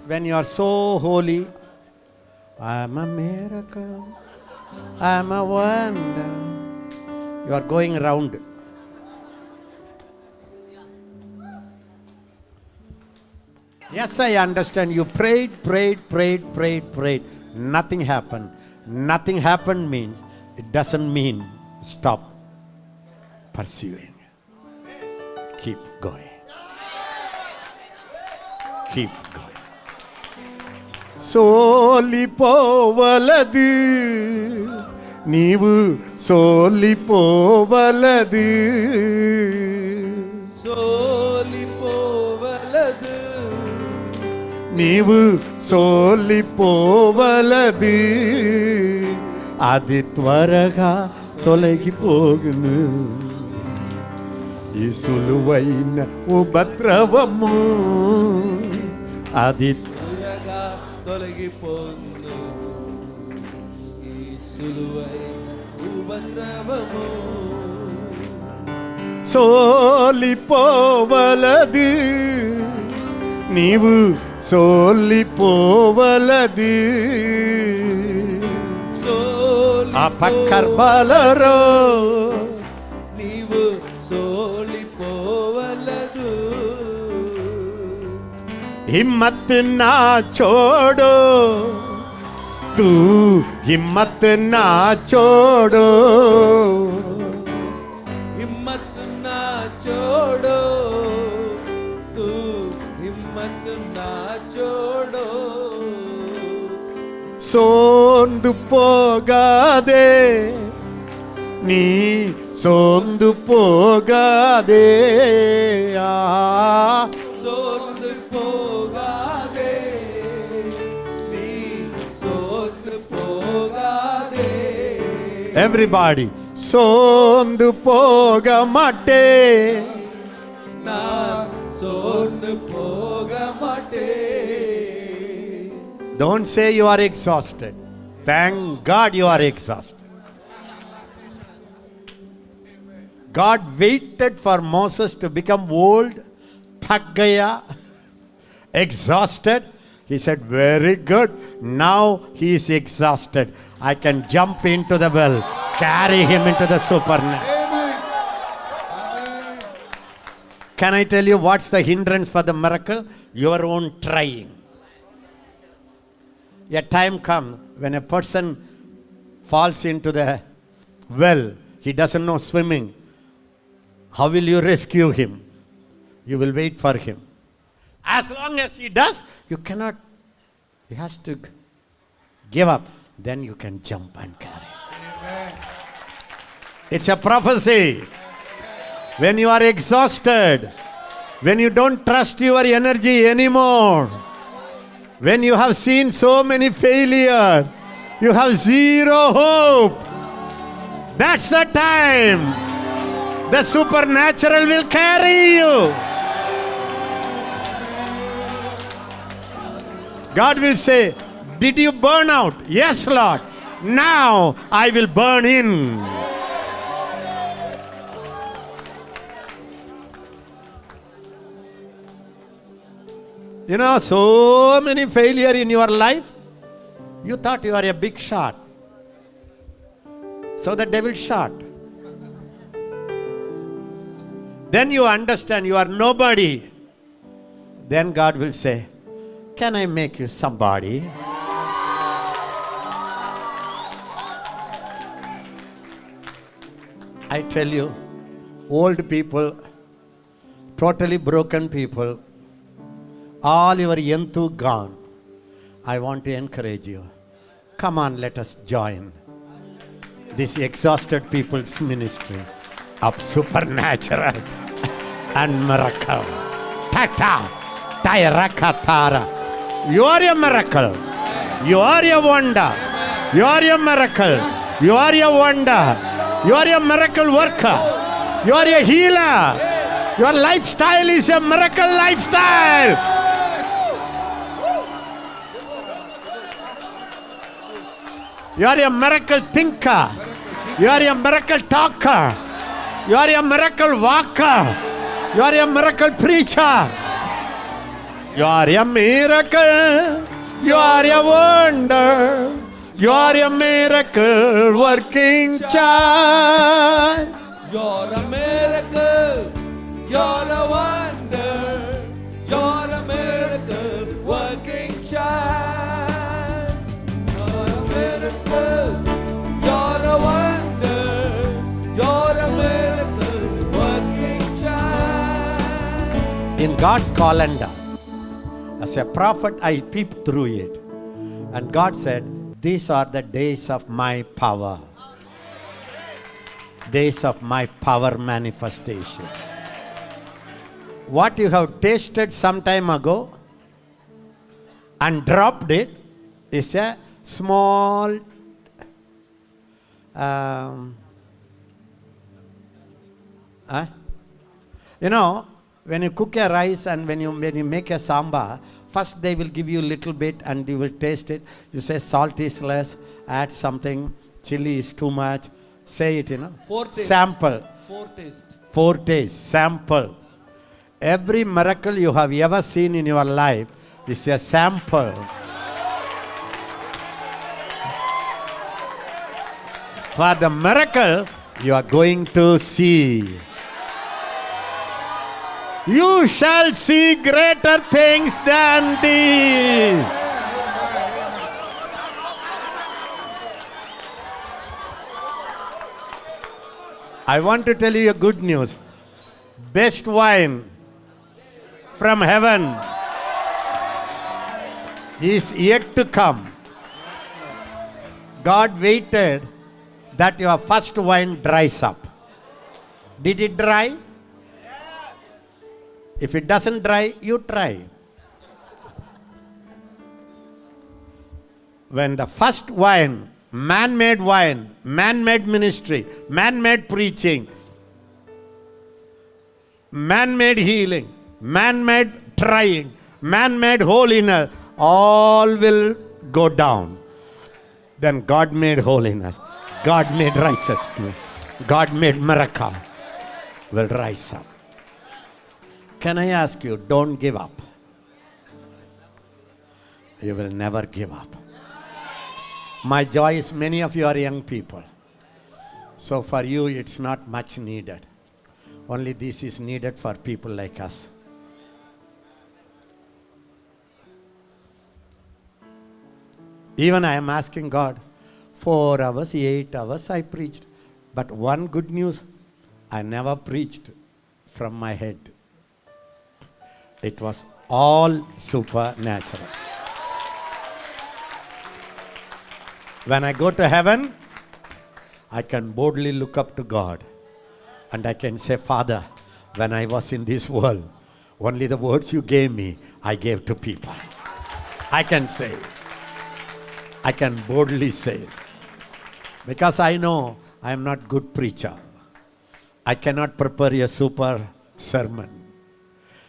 When you are so holy, I'm a miracle, I'm a wonder. You are going around. Yes, I understand. You prayed. Nothing happened. Nothing happened means, it doesn't mean stop pursuing. Keep going. Keep going. ಸೋಲಿಪೋವಲದು ನೀವು ಸೋಲಿಪೋವಲದು సోలిపోవలదు నీవు సోలిపోవలదు అది త్వరగా తొలగిపోగును ఈ సులువైన ఉపద్రవము అది త్వరగా తొలగిపోను ఈ సులువైన ఉపద్రవము ಸೋಲಿಪೋವಲದು ನೀವು ಸೋಲಿಪೋವಲದು ಅಪಕರ್ಬಲರೋ ನೀವು ಸೋಲಿಪೋವಲದು हिम्मत ना छोड़ो तू हिम्मत ना छोड़ो हिम्मत ना छोड़ो तू हिम्मत ना छोड़ो ಸೋಂದು ಪೋಗಾದೆ ನೀ ಸೋಂದು ಪೋಗಾದೆ ಆ ಸೋಂದು ಪೋಗಾದೆ ನೀ ಸೋಂದು ಪೋಗಾದೆ everybody ಸೋಂದು ಪೋಗ ಮಾಟೆ ನಾ ಸೋಂದು ಪೋಗ ಮಾಟೆ don't say you are exhausted. Thank God you are exhausted. God waited for Moses to become old, thak gaya, exhausted. He said, very good. Now he is exhausted. I can jump into the well, carry him into the supernatural. Can I tell you what's the hindrance for the miracle? Your own trying. A time comes when a person falls into the well. He doesn't know swimming. How will you rescue him? You will wait for him. As long as he does, you cannot. He has to give up. Then you can jump and carry. It's a prophecy. When you are exhausted, when you don't trust your energy anymore, when you have seen so many failures, you have zero hope, that's the time the supernatural will carry you. God will say, did you burn out? Yes, Lord. Now I will burn in. You know, so many failure in your life. You thought you are a big shot. So the devil shot. Then you understand you are nobody. Then God will say, can I make you somebody? I tell you, old people, totally broken people, all your yantu gone. I want to encourage you. Come on, let us join this exhausted people's ministry of supernatural and miracle. Tata, Tairakatara. You are a miracle. You are a wonder. You are a miracle. You are a wonder. You are a miracle worker. You are a healer. Your lifestyle is a miracle lifestyle. You are a miracle thinker. You are a miracle talker. You are a miracle walker. You are a miracle preacher. You are a miracle. You are a wonder. You are a miracle working child. You're a miracle. You're a wonder. You're a miracle working child. You're a miracle. You're a wonder. You're a miracle working child. In God's calendar, as a prophet, I peeped through it. And God said, these are the days of my power. Days of my power manifestation. What you have tasted some time ago and dropped it is a small you know, when you cook a rice and when you make a sambar, first they will give you a little bit and you will taste it. You say salt is less, add something, chili is too much. Say it, you know. Foretaste. Sample. foretaste, sample. Every miracle you have ever seen in your life is a sample. For the miracle you are going to see. You shall see greater things than these. I want to tell you a good news. Best wine from heaven is yet to come. God waited that your first wine dries up. Did it dry? If it doesn't dry, you try. When the first wine, man-made ministry, man-made preaching, man-made healing, man-made trying, man-made holiness, all will go down. Then God made holiness, God made righteousness, God made miracle will rise up. Can I ask you, don't give up. You will never give up. My joy is many of you are young people. So for you, it's not much needed. Only this is needed for people like us. Even I am asking God, 4 hours, 8 hours I preached. But one good news, I never preached from my head. It was all supernatural. When I go to heaven, I can boldly look up to God and I can say, Father, when I was in this world, only the words you gave me, I gave to people. I can say, I can boldly say, because I know I am not good preacher. I cannot prepare a super sermon.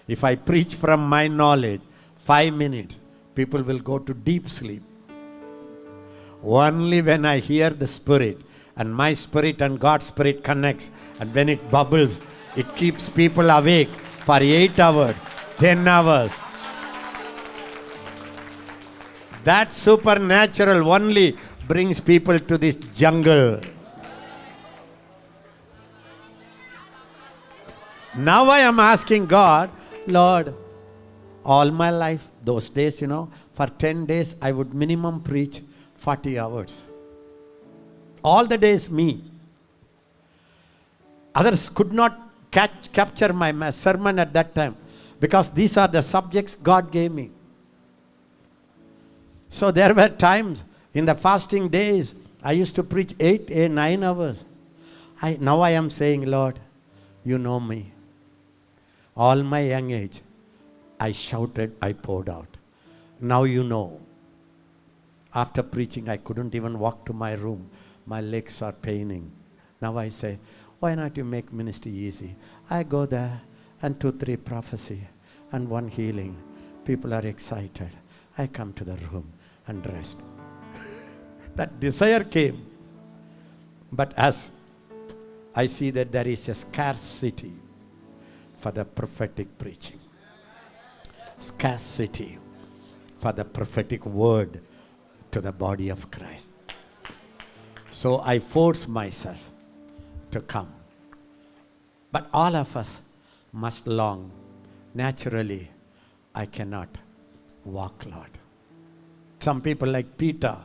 If I preach from my knowledge, 5 minutes, people will go to deep sleep. Only when I hear the Spirit, and my spirit and God's Spirit connects, and when it bubbles, it keeps people awake for 8 hours, 10 hours. That supernatural only brings people to this jungle. Now I am asking God, Lord, all my life, those days, for 10 days, I would minimum preach 40 hours. All the days, me. Others could not capture my sermon at that time because these are the subjects God gave me. So there were times in the fasting days, I used to preach 8, 9 hours. Now I am saying, Lord, you know me. All my young age, I shouted, I poured out. Now you know. After preaching, I couldn't even walk to my room. My legs are paining. Now I say, why not you make ministry easy? I go there and 2, 3 prophecy and 1 healing. People are excited. I come to the room and rest. That desire came. But as I see that there is a scarcity for the prophetic preaching. Scarcity for the prophetic word to the body of Christ. So I force myself to come. But all of us must long. Naturally, I cannot walk, Lord. Some people like Peter,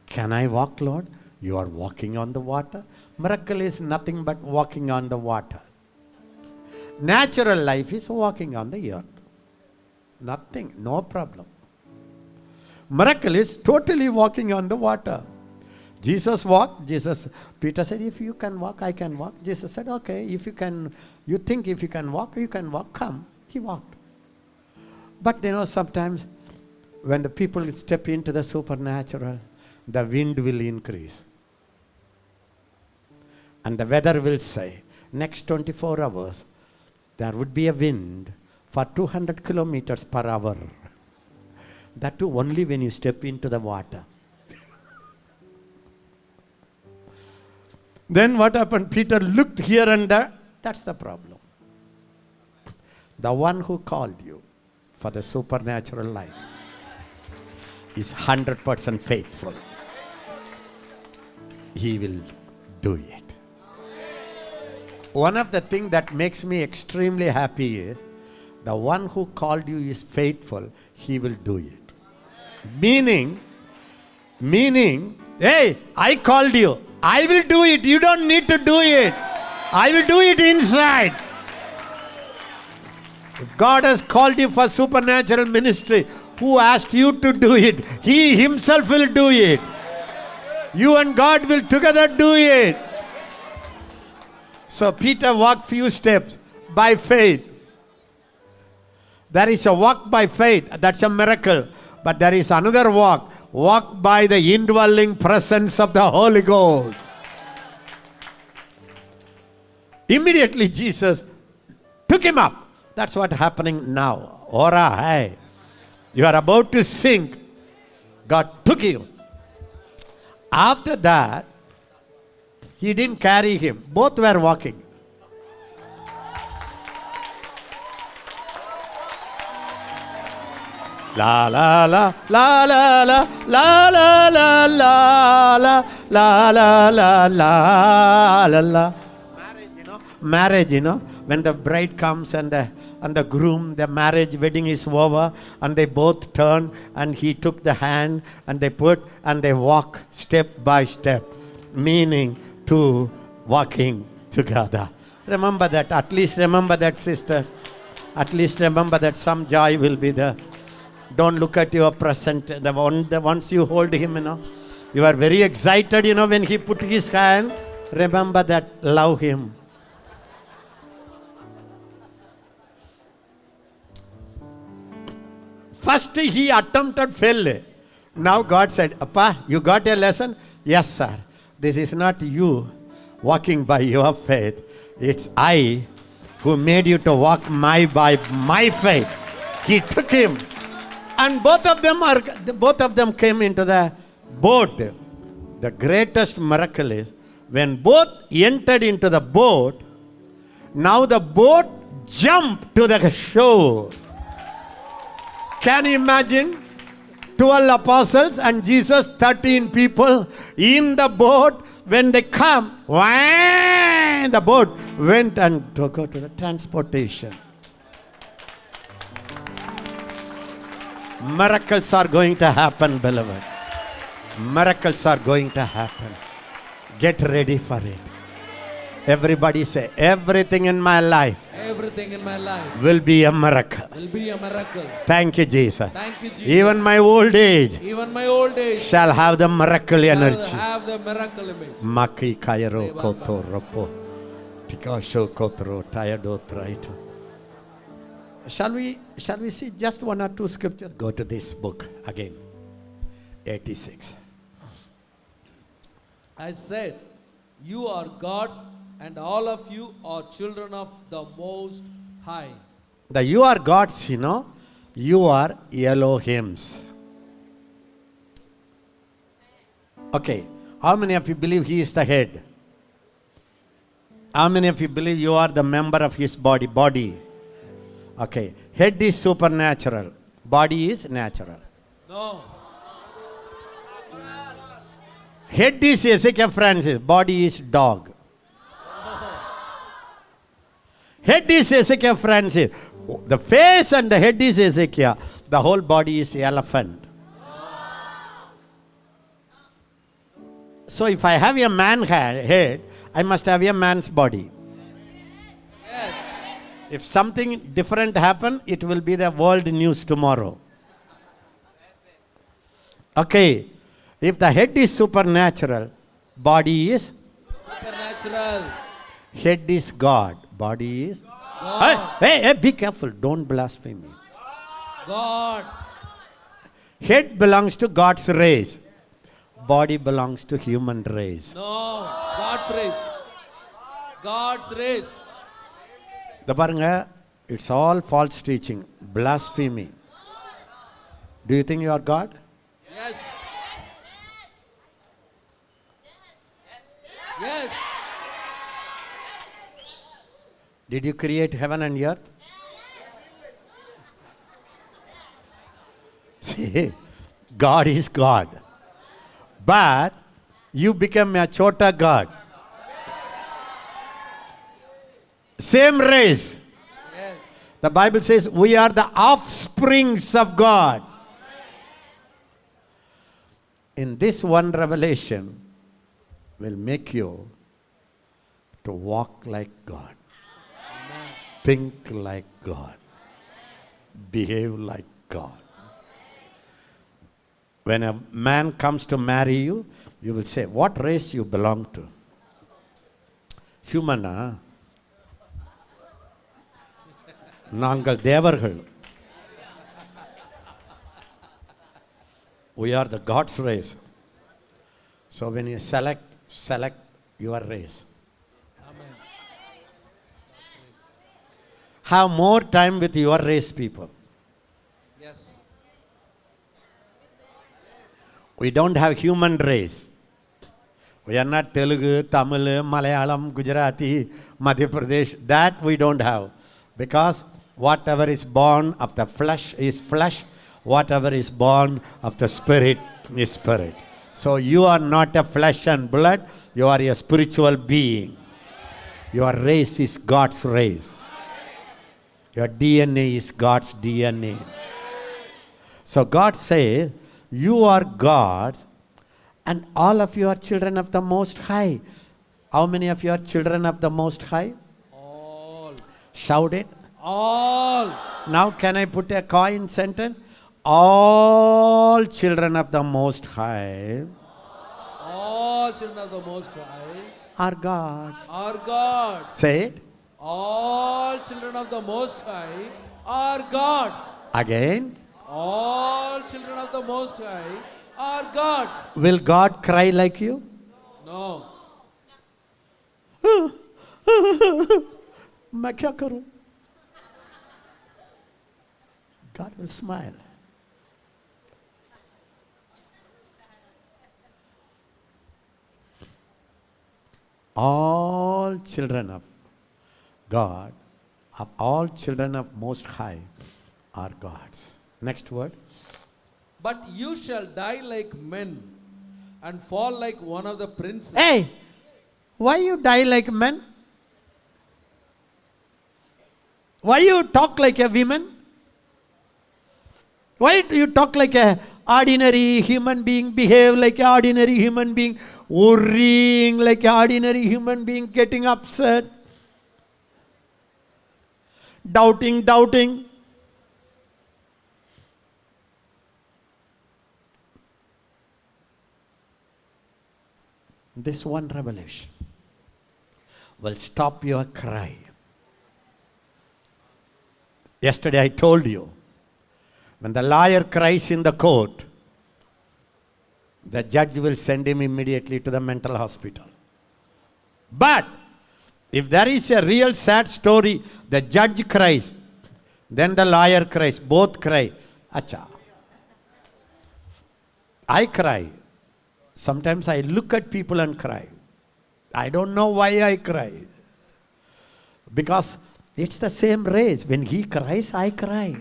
can I walk, Lord? You are walking on the water. Miracle is nothing but walking on the water. Natural life is walking on the earth. Nothing, no problem. Miracle is totally walking on the water. Jesus walked. Peter said, if you can walk, I can walk. Jesus said, okay, if you think if you can walk, come. He walked. But sometimes when the people step into the supernatural, the wind will increase. And the weather will say, next 24 hours, there would be a wind for 200 kilometers per hour. That too only when you step into the water. Then what happened? Peter looked here and there. That's the problem. The one who called you for the supernatural life is 100% faithful. He will do it. One of the things that makes me extremely happy is the one who called you is faithful. He will do it. Meaning, hey, I called you. I will do it. You don't need to do it. I will do it inside. If God has called you for supernatural ministry, who asked you to do it? He himself will do it. You and God will together do it. So Peter walked few steps by faith. There is a walk by faith. That's a miracle. But there is another walk. Walk by the indwelling presence of the Holy Ghost. Immediately Jesus took him up. That's what's happening now. Ora, hey. You are about to sink. God took you. After that, he didn't carry him. Both were walking. La la la la la la la la la la la la la la la la. Marriage, when the bride comes and the groom, the marriage wedding is over, and they both turn and he took the hand and they put and they walk step by step, meaning to walking together. Remember that. At least remember that, sister. At least remember that some joy will be there. Don't look at your present. Once you hold him, you are very excited, when he put his hand. Remember that. Love him. First he attempted, failed. Now God said, Appa, you got a lesson? Yes, sir. This is not you walking by your faith. It's I who made you to walk by my faith. He took him. And both of them came into the boat. The greatest miracle is when both entered into the boat, now the boat jumped to the shore. Can you imagine? 12 apostles and Jesus, 13 people in the boat. When they come, the boat went and to go to the transportation. Miracles are going to happen, beloved. Miracles are going to happen. Get ready for it. Everybody say, everything in my life will be a miracle. Thank you, Jesus. Even my old age shall have the miracle energy. Maki kairo koto ropo. Tikasho kotro tayado traito. Shall we see just one or two scriptures? Go to this book again. 86. I said, you are gods, and all of you are children of the Most High. You are gods, you are Elohims. Okay, how many of you believe he is the head? How many of you believe you are the member of his body? Okay, head is supernatural, body is natural. No. Head is Ezekiel Francis, body is dog. Head is Ezekiel Francis. The face and the head is Ezekiel. The whole body is elephant. So if I have a man head, I must have a man's body. Yes. If something different happen, it will be the world news tomorrow. Okay. If the head is supernatural, body is Supernatural. head is God. Body is God. Hey, be careful. Don't blaspheme me. God. Head belongs to God's race. Body belongs to human race. No. God's race. God's race. The paranga, it's all false teaching. Blasphemy. Do you think you are God? Yes. Yes. Did you create heaven and earth? See, God is God. But you become a chota God. Same race. Yes. The Bible says we are the offsprings of God. In this one revelation will make you to walk like God, think like God, behave like God. When a man comes to marry you, you will say, what race you belong to? Humana? நாங்கள் தேவர்கள். We are the God's race. So when you select your race. Amen. Have more time with your race people. Yes. We don't have human race. We are not Telugu, Tamil, Malayalam, Gujarati, Madhya Pradesh. That we don't have. Because whatever is born of the flesh is flesh. Whatever is born of the spirit is spirit. So you are not a flesh and blood. You are a spiritual being. Your race is God's race. Your DNA is God's DNA. So God says, you are God's and all of you are children of the Most High. How many of you are children of the Most High? All. Shout it. All. Now can I put a coin sentence? All children of the Most High All children of the Most High are God's. are God's. Say it All children of the Most High are God's. again. All children of the Most High are God's. Will God cry like you? No. मैं क्या करूं? God will smile. All children of God, of all children of Most High, are God's. Next word. But you shall die like men and fall like one of the princes. Hey, why you die like men? Why you talk like a woman? Why do you talk like a ordinary human being, behave like an ordinary human being, worrying like an ordinary human being, getting upset, doubting? This one revelation will stop your cry. Yesterday I told you, when the lawyer cries in the court, the judge will send him immediately to the mental hospital. But if there is a real sad story, the judge cries, then the lawyer cries, both cry. Acha. I cry. Sometimes I look at people and cry. I don't know why I cry. Because it's the same race. When he cries, I cry.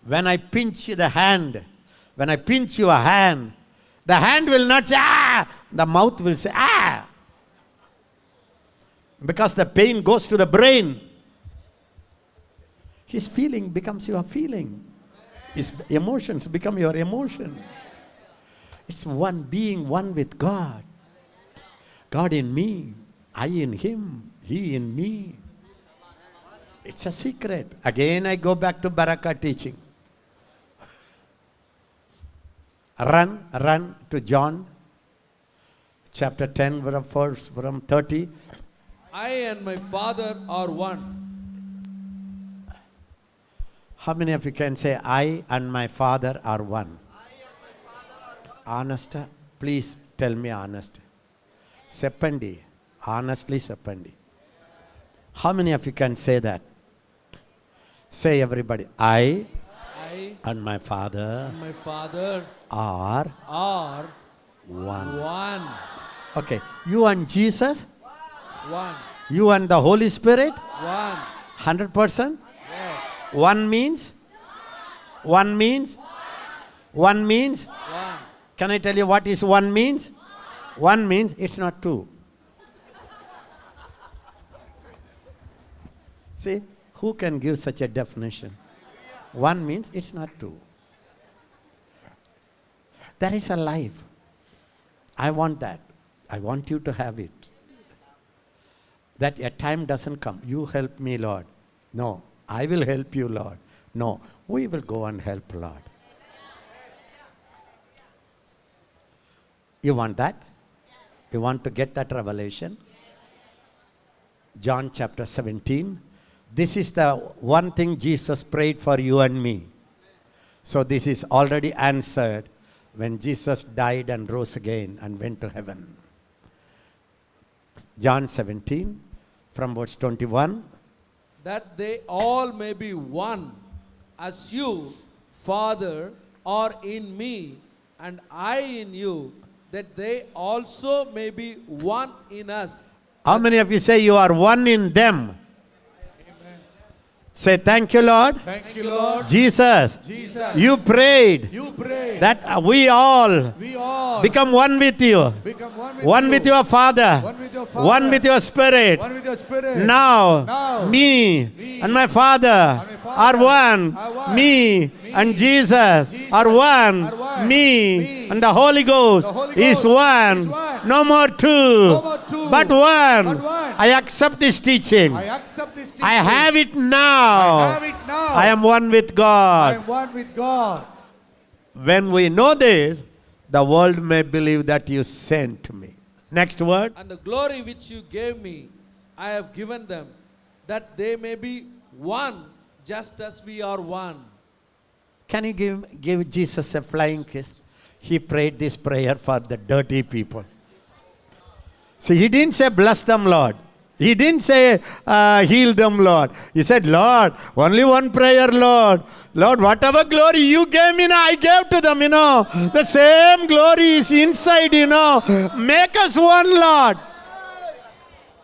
When I pinch the hand, when I pinch your hand, the hand will not say, ah! The mouth will say, ah! Because the pain goes to the brain. His feeling becomes your feeling. His emotions become your emotion. It's one being, one with God. God in me, I in him, he in me. It's a secret. Again, I go back to Baraka teaching. Run to John chapter 10, verse 30. I and my Father are one. How many of you can say, I and my Father are one? Honest? Please tell me honest. Seppandi. Honestly seppandi. How many of you can say that? Say everybody. I and my Father And my Father are are one. one. Okay. You and Jesus? One. You and the Holy Spirit? One. 100%? Yes. One means? One means? One means? One. Can I tell you what is one means? One means it's not two. See, who can give such a definition? One means it's not two. There is a life. I want that. I want you to have it. That a time doesn't come. You help me, Lord. No, I will help you, Lord. No, we will go and help, Lord. You want that? You want to get that revelation? John chapter 17. This is the one thing Jesus prayed for you and me. So this is already answered when Jesus died and rose again and went to heaven. John 17 from verse 21. That they all may be one, as you, Father, are in me, and I in you, that they also may be one in us. How many of you say you are one in them? Say, thank you, Lord. Thank you, Lord. Jesus, Jesus, you prayed you pray that we all we all become one with you. become One with your Father. One with your Father. One with your Spirit. One with your Spirit. Now, me and my Father are one. Me and Jesus are one. Me and the Holy Ghost is one. No more two, but one. I accept this teaching. I accept this teaching. I have it I now. have it now. I am one with I God. am one with God. When we know this, the world may believe that you sent me. Next word. And the glory which you gave me, I have given them, that they may be one, just as we are one. Can you give Jesus a flying kiss? He prayed this prayer for the dirty people. See, he didn't say, bless them, Lord. He didn't say, heal them, Lord. He said, Lord, only one prayer, Lord. Lord, whatever glory you gave me, I gave to them, The same glory is inside, Make us one, Lord.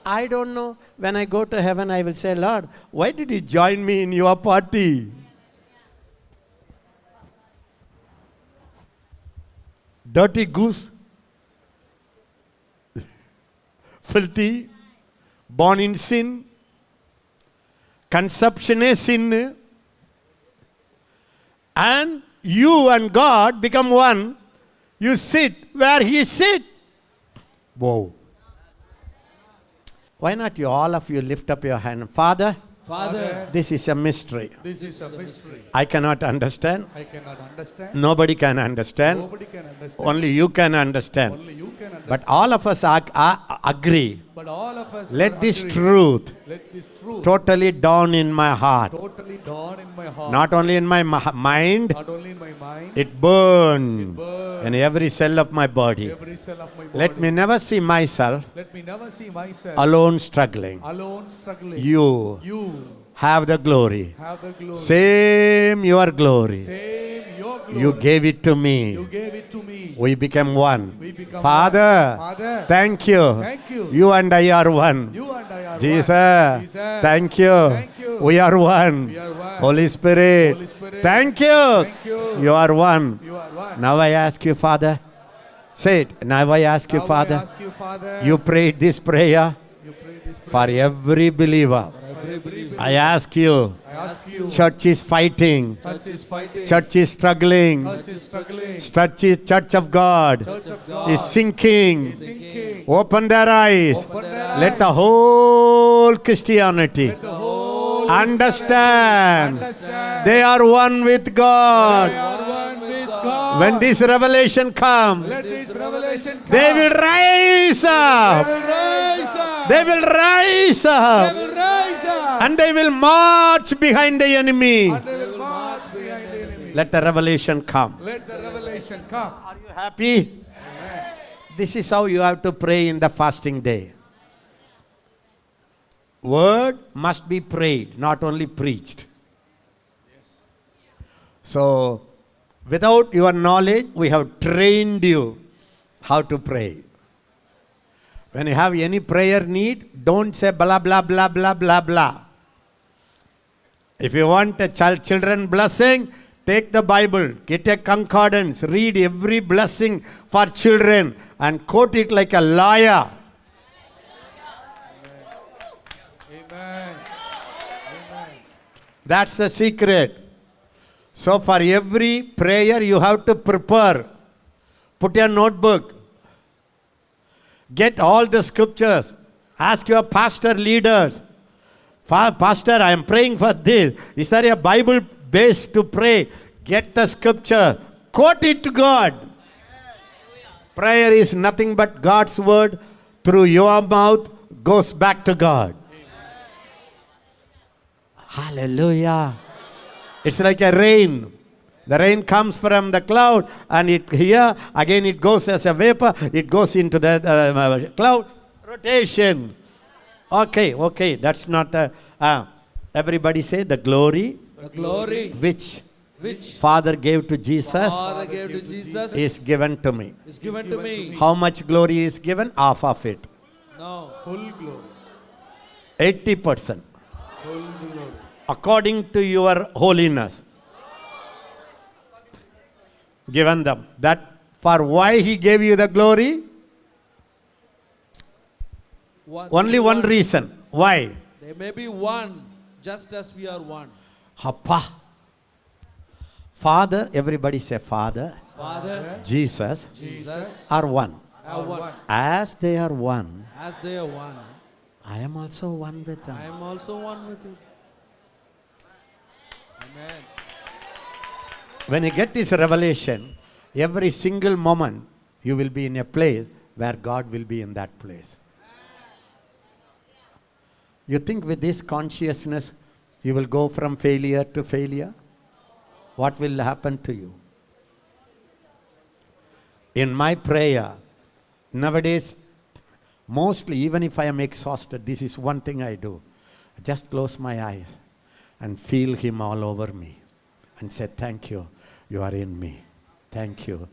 I don't know. When I go to heaven, I will say, Lord, why did you join me in your party? Dirty goose. Filthy. Born in sin. Conception is sin. And you and God become one. You sit where He sit. Whoa. Why not you, all of you, lift up your hand? Father, Father, this is a mystery. This is a mystery. I cannot understand. I cannot understand. Nobody can understand. Nobody can understand. Only you can understand. Only you can understand. But all of us agree. But all of us Let are this agreeing. truth Let this truth totally dawn in my heart. totally dawn in my heart. Not only in my mind, Not only in my mind. it burn burn in every cell of my body. Every cell of my body. Let me never see myself Let me never see myself alone struggling. alone struggling. You You have the glory. have the glory. Same your glory. Same your glory. You gave it to me. You gave it to me. We became one. We become Father, one. Father, thank you. thank you. You and I are one. You and I are Jesus, one. Jesus, thank you. Thank you. We are one. We are one. Holy Spirit, Holy Spirit, thank you. thank you. You are one. You are one. Now I ask you, Father. Say it. Now I ask you, Now I Father. ask you, Father. You prayed this prayer You pray this prayer for every believer. for every believer. I ask you. I ask you. Church is fighting. Church is fighting. Church is struggling. Church is struggling. Church of God Church of God is sinking. is sinking. Open their eyes. Open their Let eyes. the whole Christianity Let the whole understand understand. they are one with They God. are one with God. When this revelation comes, Let this revelation come. they will rise They up. will rise up. They will rise They up. will rise up. And they will march behind the enemy. And they will march behind the enemy. Let the revelation come. Let the revelation come. Are you happy? This is how you have to pray in the fasting day. Word must be prayed, not only preached. So, without your knowledge, we have trained you how to pray. When you have any prayer need, don't say blah, blah, blah, blah, blah, blah. If you want a children blessing, take the Bible, get a concordance, read every blessing for children and quote it like a lawyer. Amen. Amen. That's the secret. So for every prayer you have to prepare. Put your notebook. Get all the scriptures. Ask your pastor leaders. Pastor, I am praying for this. Is there a Bible base to pray? Get the scripture. Quote it to God. Prayer is nothing but God's word through your mouth goes back to God. Hallelujah. It's like a rain. The rain comes from the cloud and it here, again it goes as a vapor, it goes into the cloud. Rotation. Okay, that's not everybody say the glory. The glory Which which Father gave to Jesus Father gave to Jesus is given to me. is given to me. How much glory is given? Half of it. No. Full glory. 80%. Full glory. According to your holiness. Given them. That for why he gave you the glory? Only one reason. Why? They may be one, just as we are one. Appa. Father, everybody say Father, Father, Jesus Jesus, are one. are one. As they are one, As they are one, I am also one with them. I am also one with you. Amen. When you get this revelation, every single moment you will be in a place where God will be in that place. You think with this consciousness you will go from failure to failure? What will happen to you? In my prayer, nowadays, mostly even if I am exhausted, this is one thing I do. I just close my eyes and feel Him all over me and say, thank you, you are in me. Thank you,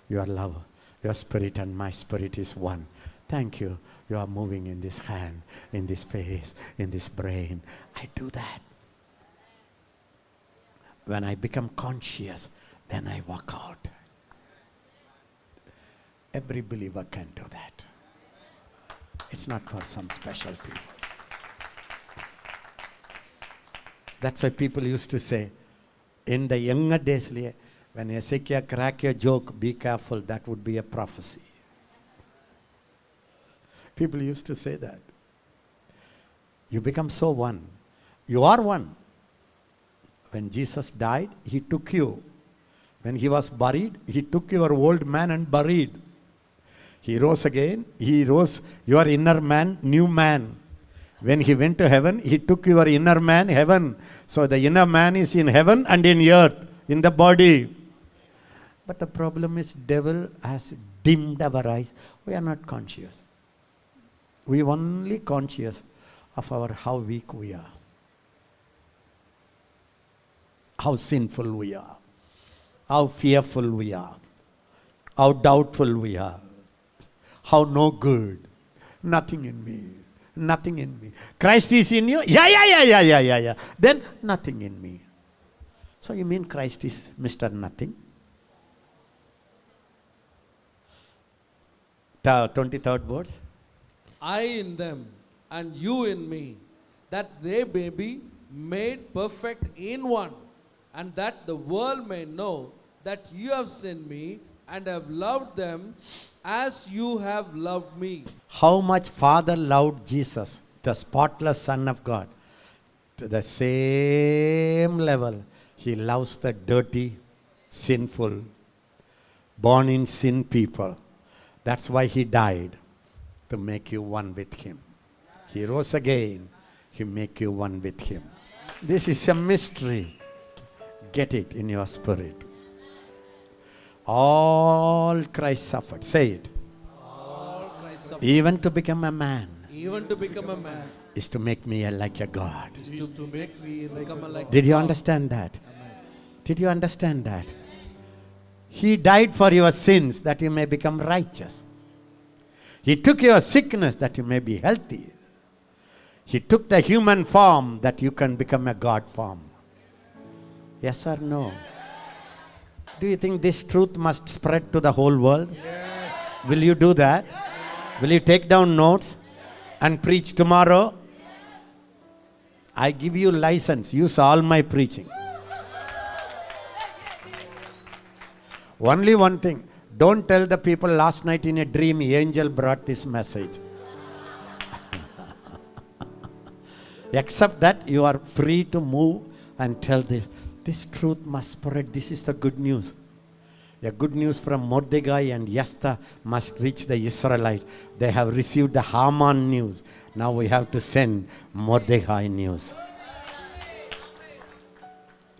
your love, your spirit and my spirit is one. Thank you, you are moving in this hand, in this face, in this brain. I do that. When I become conscious, then I walk out. Every believer can do that. It's not for some special people. That's why people used to say, in the younger days, when Ezekiel crack a joke, be careful, that would be a prophecy. People used to say that. You become so one. You are one. When Jesus died, He took you. When He was buried, He took your old man and buried. He rose again. He rose your inner man, new man. When He went to heaven, He took your inner man, heaven. So the inner man is in heaven and in earth, in the body. But the problem is devil has dimmed our eyes. We are not conscious. We are only conscious of how weak we are. How sinful we are. How fearful we are. How doubtful we are. How no good. Nothing in me. Nothing in me. Christ is in you? Yeah. Then nothing in me. So you mean Christ is Mr. Nothing? The 23rd verse. I in them and you in me, that they may be made perfect in one, and that the world may know that you have sent me and have loved them as you have loved me. How much Father loved Jesus, the spotless Son of God. To the same level, He loves the dirty, sinful, born in sin people. That's why He died, to make you one with Him. He rose again, He make you one with Him. This is a mystery. Get it in your spirit. All Christ suffered. Say it. All Christ suffered, Even to become a man even to become a man, is to make me like a God. is Is to make me like become a like God. Did you understand that? Did you understand that? He died for your sins that you may become righteous. He took your sickness that you may be healthy. He took the human form that you can become a God form. Yes or no? Do you think this truth must spread to the whole world? Yes. Will you do that? Will you take down notes and preach tomorrow? I give you license. Use all my preaching. Only one thing. Don't tell the people last night in a dream, angel brought this message. Except that you are free to move and tell this. This truth must spread. This is the good news. The good news from Mordecai and Esther must reach the Israelites. They have received the Haman news. Now we have to send Mordecai news.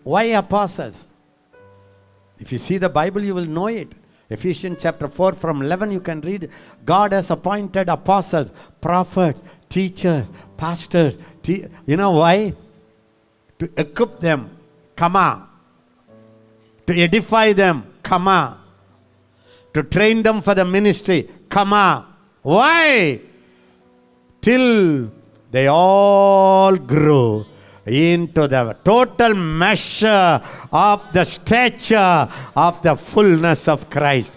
Why apostles? If you see the Bible, you will know it. Ephesians chapter 4 from 11, you can read. God has appointed apostles, prophets, teachers, pastors. You know why? To equip them. Come on. To edify them. Come on. To train them for the ministry. Come on. Why? Till they all grow into the total measure of the stature of the fullness of Christ.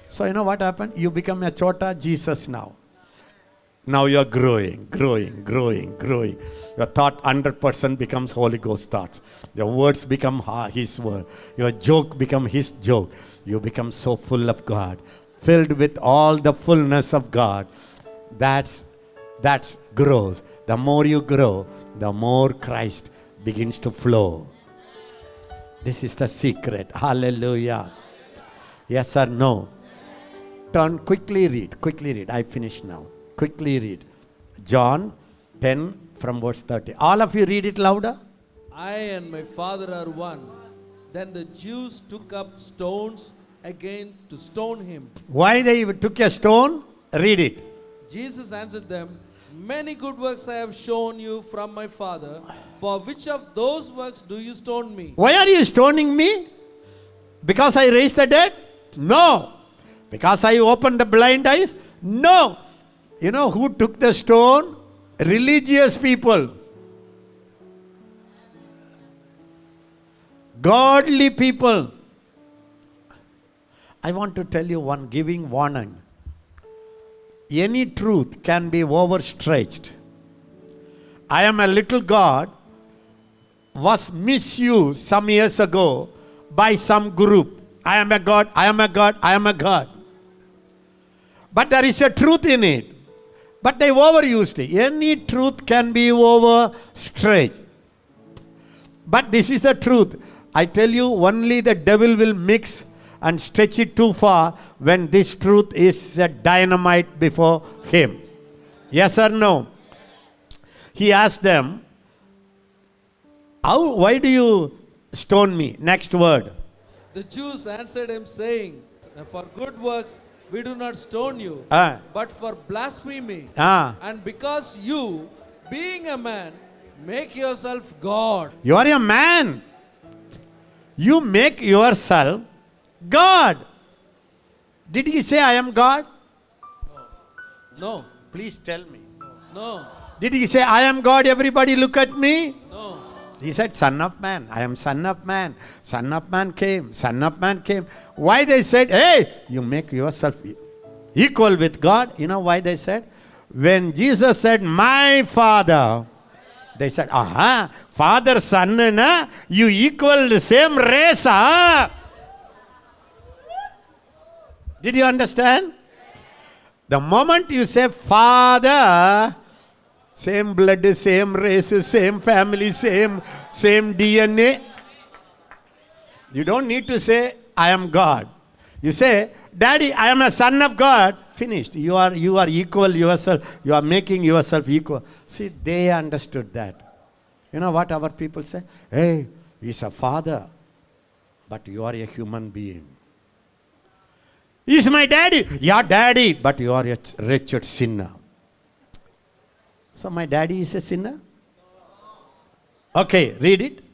So you know what happened? You become a Chota Jesus now. Now you are growing. Your thought 100% becomes Holy Ghost thoughts. Your words become His word. Your joke become His joke. You become so full of God, filled with all the fullness of God. That's grows. The more you grow, the more Christ begins to flow. This is the secret. Hallelujah. Yes or no? Turn, quickly read. I finish now. Quickly read. John 10 from verse 30. All of you read it louder. I and my Father are one. Then the Jews took up stones again to stone him. Why they took a stone? Read it. Jesus answered them, many good works I have shown you from my Father. For which of those works do you stone me? Why are you stoning me? Because I raised the dead? No. Because I opened the blind eyes? No. You know who took the stone? Religious people. Godly people. I want to tell you one giving warning. Any truth can be overstretched. I am a little God was misused some years ago by some group. I am a God. But there is a truth in it. But they overused it. Any truth can be overstretched. But this is the truth. I tell you, only the devil will mix and stretch it too far when this truth is a dynamite before him. Yes or no? He asked them, why do you stone me? Next word. The Jews answered him, saying, for good works we do not stone you, but for blasphemy. And because you, being a man, make yourself God. You are a man. You make yourself God. Did he say, I am God? No. Please tell me. No. Did he say, I am God, everybody look at me? No. He said, Son of Man. I am Son of Man. Son of Man came. Son of Man came. Why they said, hey, you make yourself equal with God? You know why they said? When Jesus said, my Father, they said, Father, Son, na? You equal the same race, Did you understand? The moment you say Father, same blood, same race, same family, same DNA. You don't need to say, I am God. You say, Daddy, I am a son of God. Finished. You are equal yourself. You are making yourself equal. See, they understood that. You know what our people say? Hey, he's a father, but you are a human being. He's my daddy. Yeah, daddy, but you are a wretched sinner. So my daddy is a sinner? Okay, read it.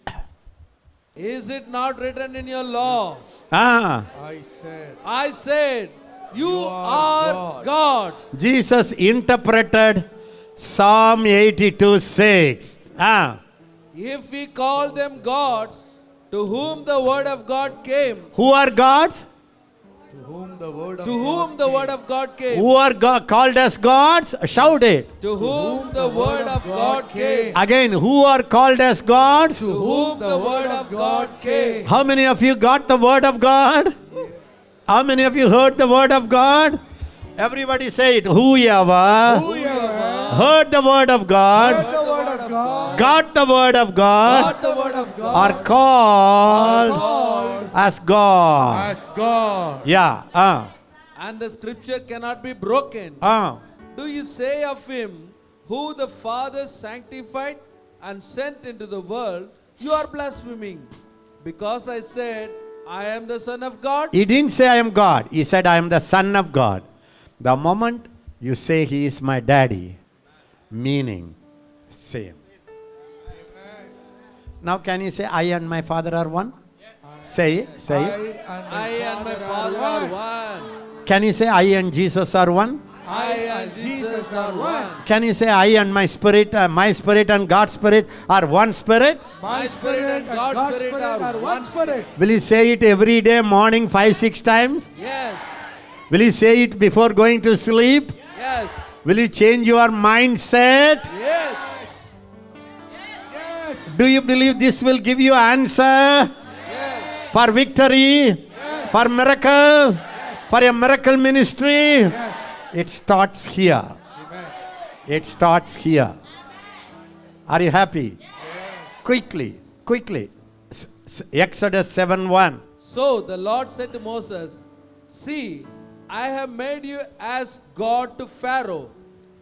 Is it not written in your law? I said, You are God. Jesus interpreted Psalm 82:6. If we call them gods, to whom the word of God came, Who are gods? To whom the word of to God whom the word of God came, Who are called as gods? Shout it. to whom the word of God came, Again, who are called as gods? to whom the word of God came. How many of you got the word of God? How many of you heard the word of God? Everybody say it. Whoever heard the word of God, the word of God, got the word of God, Not the word of God. are called as God. as God. Yeah. And the scripture cannot be broken. Do you say of him who the Father sanctified and sent into the world, you are blaspheming? Because I said, I am the Son of God. He didn't say I am God. He said I am the Son of God. The moment you say he is my daddy, meaning same. Now can you say I and my father are one? Say it. Say it. I and my Father are one. Can you say I and Jesus are one? I and Jesus are one. Can you say I and my spirit and God's spirit are one spirit? My spirit and God's spirit are one spirit. Will you say it every day, morning 5-6 times? Yes. Will you say it before going to sleep? Yes. Will you change your mindset? Yes. Do you believe this will give you answer Yes. for victory, for miracles, for a miracle ministry? It starts here. It starts here. Are you happy? Quickly. Exodus 7:1. So the Lord said to Moses, see, I have made you as God to Pharaoh,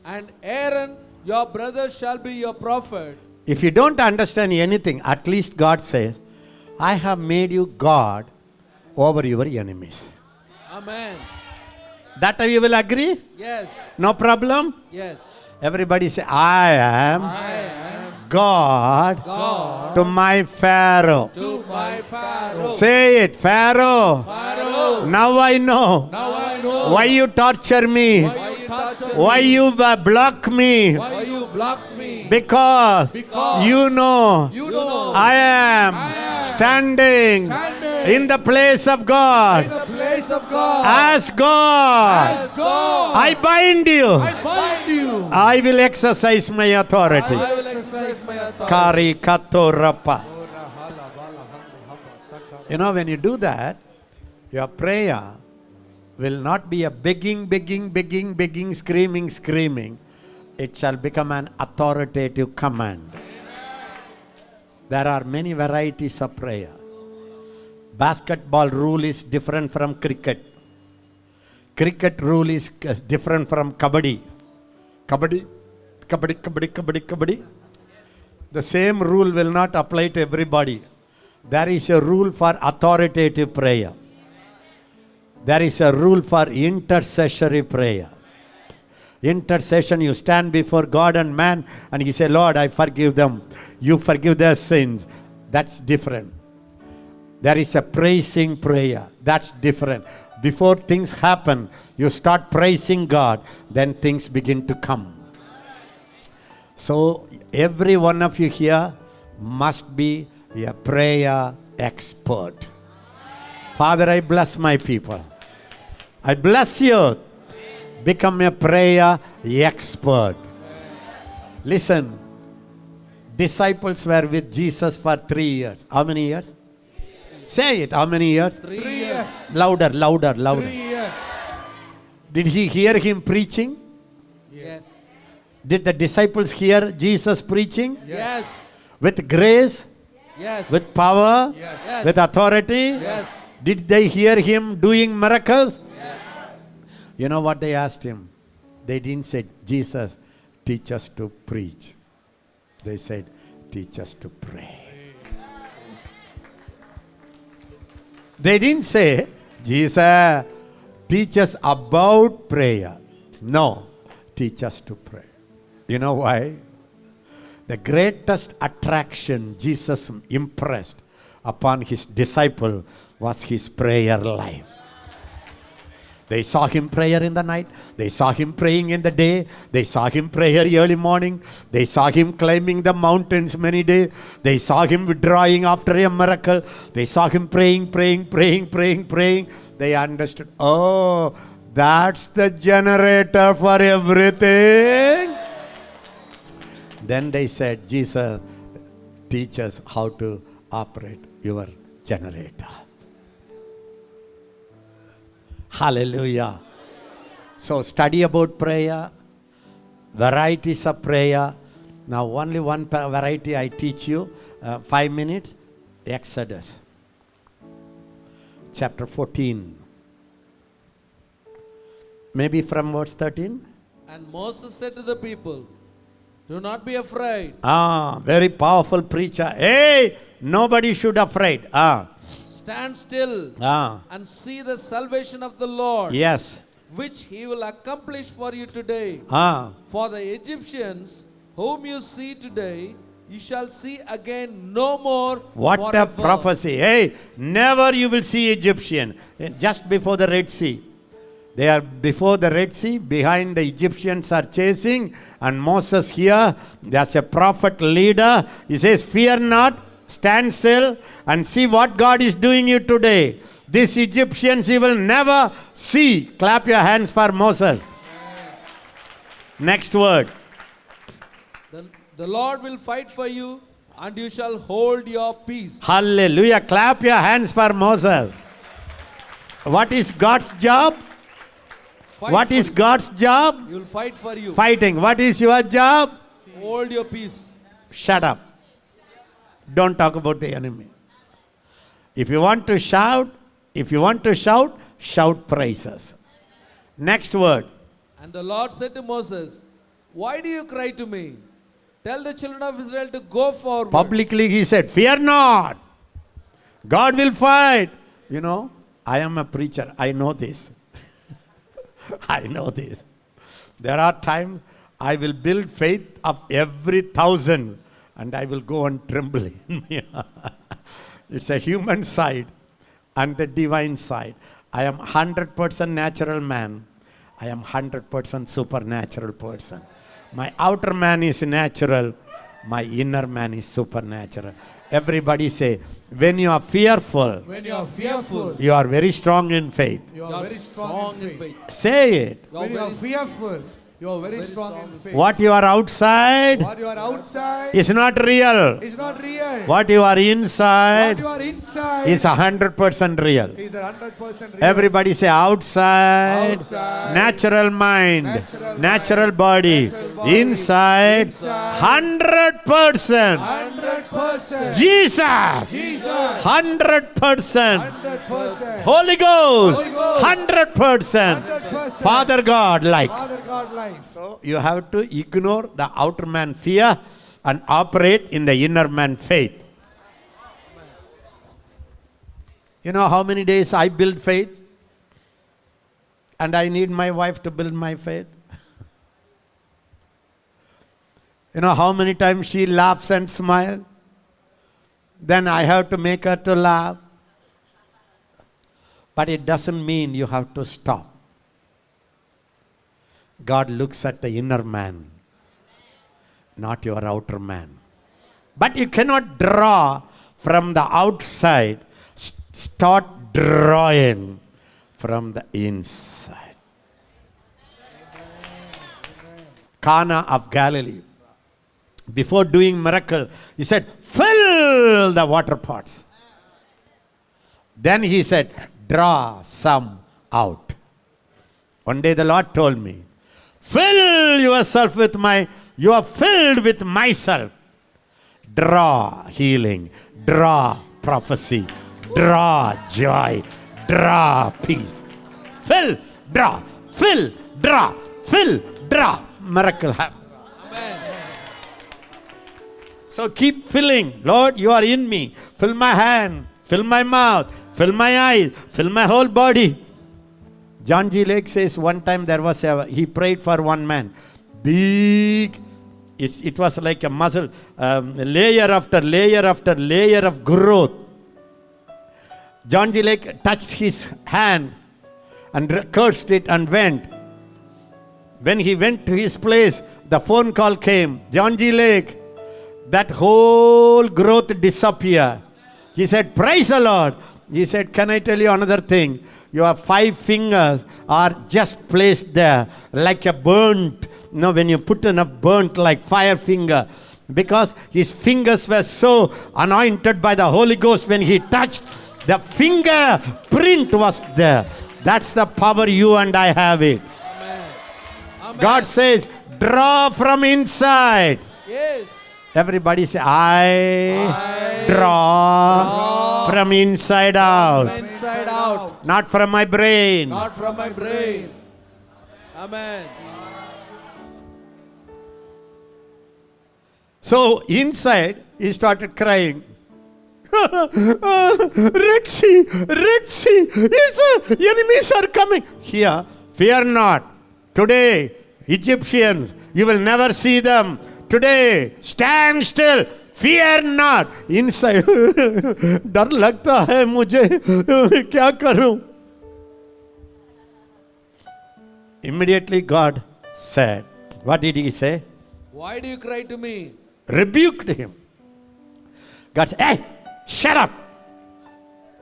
and Aaron, your brother, shall be your prophet. If you don't understand anything, at least God says, I have made you God over your enemies. Amen. That you will agree? Yes. No problem? Yes. Everybody say, I am God to my Pharaoh. To my Pharaoh. Say it, Pharaoh. Pharaoh. Now I know Now I know why you torture me, why you torture why me, you block me, why you block me. because you know You know I am standing in the place of God the place of God. as God. As God. I bind you. I bind you. I will exercise my authority. I will exercise my authority. Kari katorapa. You know, when you do that, your prayer will not be a begging, screaming. It shall become an authoritative command. There are many varieties of prayer. Basketball rule is different from cricket. Cricket rule is different from kabaddi. Kabaddi. The same rule will not apply to everybody. There is a rule for authoritative prayer. There is a rule for intercessory prayer. Intercession, you stand before God and man and you say, Lord, I forgive them. You forgive their sins. That's different. There is a praising prayer. That's different. Before things happen, you start praising God, then things begin to come. So, every one of you here must be a prayer expert. Father, I bless my people. I bless you. Become a prayer expert. Listen, disciples were with Jesus for 3 years. How many years? Say it. How many years? 3 years. Louder. 3 years. Did he hear him preaching? Yes. Did the disciples hear Jesus preaching? Yes. With grace? Yes. With power? Yes. With authority? Yes. Did they hear him doing miracles? Yes. You know what they asked him? They didn't say, Jesus, teach us to preach. They said, teach us to pray. They didn't say, Jesus, teach us about prayer. No, teach us to pray. You know why? The greatest attraction Jesus impressed upon his disciple was his prayer life. They saw him prayer in the night. They saw him praying in the day. They saw him prayer early morning. They saw him climbing the mountains many days. They saw him withdrawing after a miracle. They saw him praying. They understood, oh, that's the generator for everything. Then they said, Jesus, teach us how to operate your generator. Hallelujah. So study about prayer, varieties of prayer. Now only one variety I teach you, 5 minutes. Exodus chapter 14. Maybe from verse 13. And Moses said to the people, do not be afraid. Very powerful preacher. Hey, nobody should afraid. Stand still and see the salvation of the Lord, Yes. which he will accomplish for you today. For the Egyptians whom you see today, you shall see again no more. What forever. a prophecy. Hey, never you will see Egyptian. Just before the Red Sea. They are before the Red Sea, behind the Egyptians are chasing, and Moses here, as a prophet leader, he says, fear not, stand still and see what God is doing you today. These Egyptians you will never see. Clap your hands for Moses. Next word. The Lord will fight for you, and you shall hold your peace. Hallelujah. Clap your hands for Moses. What is God's job? Fight What for is you. God's job? He will fight for you. Fighting. What is your job? Hold your peace. Shut up. Don't talk about the enemy. If you want to shout, shout praises. Next word. And the Lord said to Moses, why do you cry to me? Tell the children of Israel to go forward. Publicly he said, fear not. God will fight. You know, I am a preacher. I know this. I know this. There are times I will build faith of every 1,000 and I will go and tremble in me. It's a human side and the divine side. I am 100% natural man. I am 100% supernatural person. My outer man is natural. My inner man is supernatural. Everybody say, when you are fearful, When you are fearful, you are very strong in faith. you are very strong in faith. Say it. When you are fearful, you are very strong in faith. What you are outside What you are outside is not real. is not real. What you are What inside you are inside is 100% real. is 100% real. Everybody say outside, Outside. natural mind, Natural natural mind, body, natural body, inside, inside, 100%. 100%. Jesus, Jesus. 100%. 100%. Holy Ghost, Holy Ghost. 100%. 100%. Father God like. Father God life. So you have to ignore the outer man fear and operate in the inner man faith. You know how many days I build faith? And I need my wife to build my faith. You know how many times she laughs and smiles? Then I have to make her to laugh. But it doesn't mean you have to stop. God looks at the inner man, not your outer man. But you cannot draw from the outside. Start drawing from the inside. Cana of Galilee. Before doing miracle, he said, fill the water pots. Then he said, draw some out. One day the Lord told me, fill yourself with you are filled with myself. Draw healing, draw prophecy, draw joy, draw peace. Fill, draw, fill, draw, fill, draw. Miracle happen. So keep filling. Lord, you are in me. Fill my hand, fill my mouth, fill my eyes, fill my whole body. John G. Lake says one time he prayed for one man. Big, it was like a muscle, layer after layer after layer of growth. John G. Lake touched his hand and cursed it and went. When he went to his place, the phone call came. John G. Lake, that whole growth disappeared. He said, praise the Lord. He said, can I tell you another thing? Your 5 fingers are just placed there like a burnt. When you put in a burnt like fire finger. Because his fingers were so anointed by the Holy Ghost, when he touched, the finger print was there. That's the power you and I have it. Amen. Amen. God says, draw from inside. Yes. Everybody say, I draw from inside out. From inside out. Not from my brain. Not from my brain. Amen. So inside, he started crying. Red Sea, yes, enemies are coming. Here, fear not. Today, Egyptians, you will never see them. Today, stand still, fear not. Inside, डर लगता है मुझे, क्या करूं? Immediately God said, what did he say? Why do you cry to me? Rebuked him. God said, hey, shut up.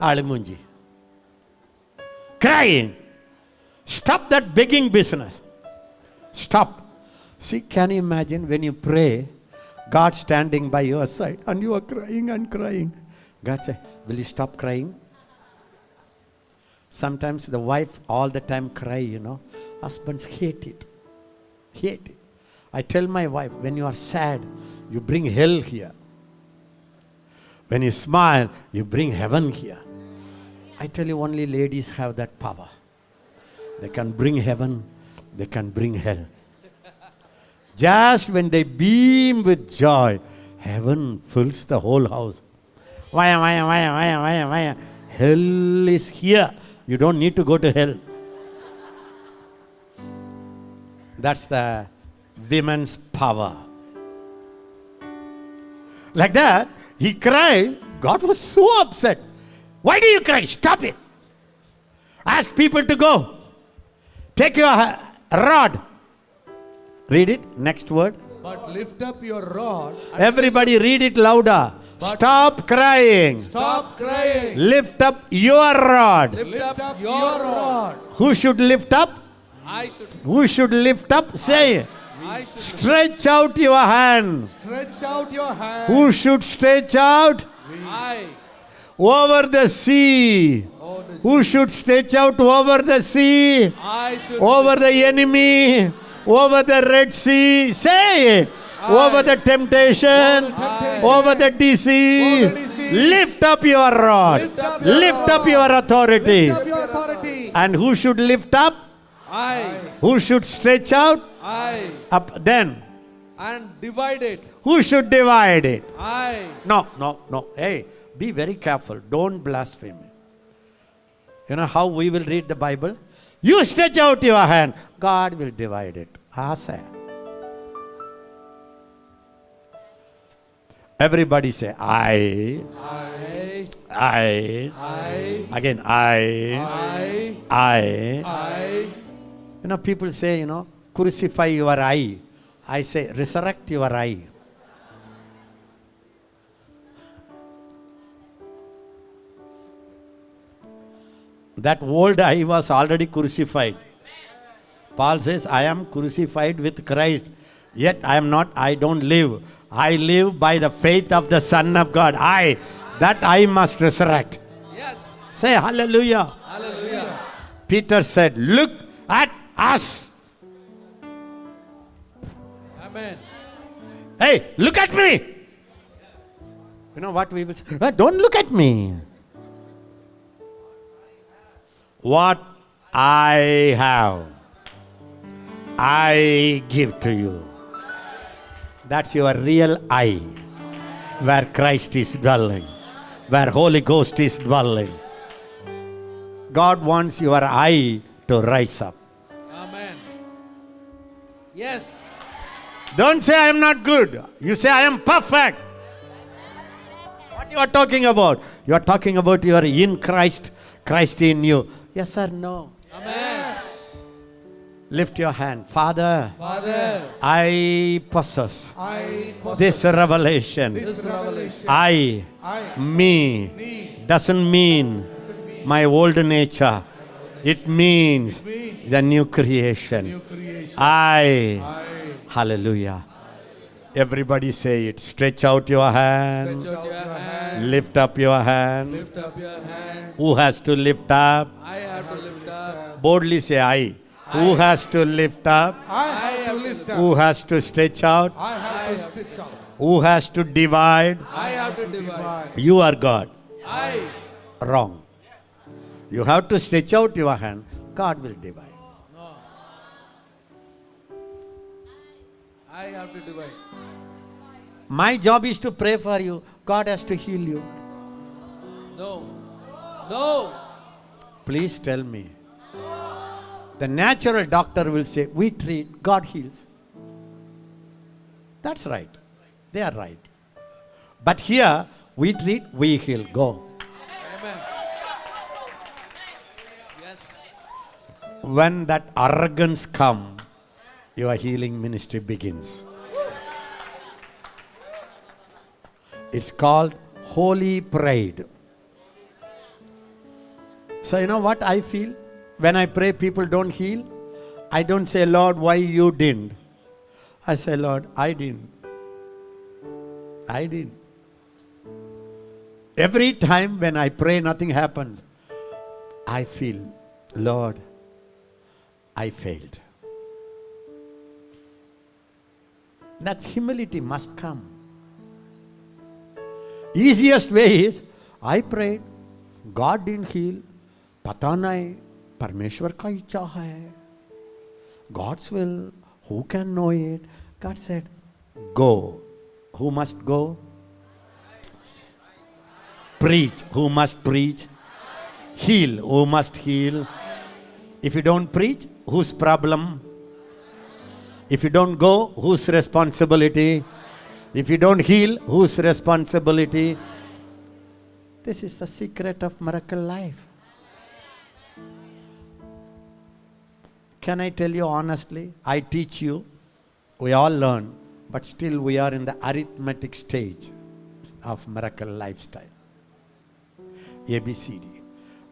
Alimunji. Crying. Stop that begging business. Stop. See, can you imagine when you pray, God standing by your side and you are crying and crying. God said, will you stop crying? Sometimes the wife all the time cry, Husbands hate it. Hate it. I tell my wife, when you are sad, you bring hell here. When you smile, you bring heaven here. I tell you, only ladies have that power. They can bring heaven, they can bring hell. Just when they beam with joy, heaven fills the whole house. Vaya. Hell is here. You don't need to go to hell. That's the women's power. Like that, he cried. God was so upset. Why do you cry? Stop it. Ask people to go. Take your rod. Read it. Next word. But lift up your rod. Everybody read it louder. Stop crying. Stop crying. Lift up your rod. Lift up your rod. Who should lift up? I should. Who should lift up? Say. I should. Stretch out your hand. Stretch out your hand. Who should stretch out? I. Over the sea. Oh, the Who should stretch out over the sea? I should. Over the enemy. Over the Red Sea. Say it. Over the temptation. Over the disease. Over the disease. Lift up your rod. Lift up your Lift up your authority. Lift up your authority. And who should lift up? I. Who should stretch out? I. Up. Then And divide it. who should divide it? I. No. Hey, be very careful. Don't blaspheme. You know how we will read the Bible? You stretch out your hand. God will divide it. Say. Everybody say, I. Again, I. People say, crucify your eye. I say, resurrect your eye. That old eye was already crucified. Paul says, I am crucified with Christ. Yet I don't live. I live by the faith of the Son of God. That I must resurrect. Yes. Say hallelujah. Hallelujah. Peter said, look at us. Amen. Hey, look at me. You know what we will say? Don't look at me. What I have, I give to you. That's your real I, where Christ is dwelling, where Holy Ghost is dwelling. God wants your I to rise up. Amen. Yes. Don't say I am not good. You say I am perfect. What you are talking about? You are talking about you are in Christ, Christ in you. Yes or no? Amen. Lift your hand. Father, Father, I possess I possess this revelation. this revelation. I, me, doesn't mean my old nature. It means the new creation. I, hallelujah. Everybody say it. Stretch out your hand. stretch out your hand, Lift up your hand. lift up your hand. Who has to lift up? I have to lift up. Boldly say I. Who has to lift up? I have to lift up. Who has to stretch out? I have to stretch out. Who has to divide? I have to divide. You are God. I. Wrong. You have to stretch out your hand. God will divide. I have to divide. My job is to pray for you. God has to heal you. No. No. Please tell me. The natural doctor will say, we treat, God heals. That's right. They are right. But here, we treat, we heal. Go. Amen. Yes. When that arrogance comes, your healing ministry begins. It's called holy pride. So you know what I feel? When I pray people don't heal, I don't say, Lord, why you didn't? I say, Lord, I didn't. I didn't. Every time when I pray nothing happens, I feel, Lord, I failed. That humility must come. Easiest way is, I prayed, God didn't heal, पता नहीं परमेश्वर का इच्छा है. God's will, who can know it? God said, go. Who must go? Preach. Who must preach? Heal. Who must heal? If you don't preach, whose problem? If you don't go, whose responsibility? If you don't heal, whose responsibility? This is the secret of miracle life. Can I tell you honestly? I teach you, we all learn, but still we are in the arithmetic stage of miracle lifestyle. ABCD.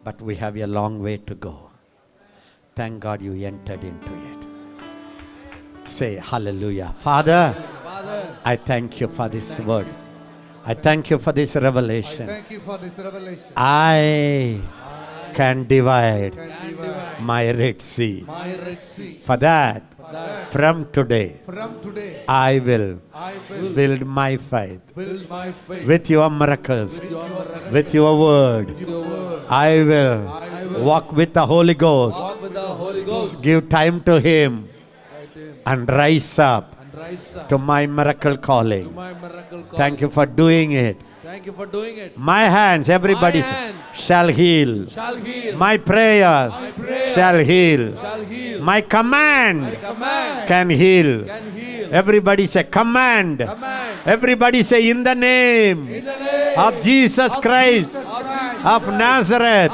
But we have a long way to go. Thank God you entered into it. Say hallelujah. Father, Father, I thank you for this word. I thank you for this revelation. Thank you for this revelation. I can divide Can divide my Red Sea. my Red Sea. For that, from today, From today, I will I will build my faith build my faith with your miracles, with your miracle, with your word. with your word. I will walk with the Holy Ghost, walk with the Holy Ghost. give time to Him, Right in. and rise up And rise up to my miracle to calling. my miracle call. Thank you for doing it. Thank you for doing it. My hands, everybody My hands shall heal. Shall heal. My prayer prayer shall heal. shall heal. My command Command can heal. can heal. Everybody say command. Command Everybody say in the name in the name of Jesus Christ of Nazareth.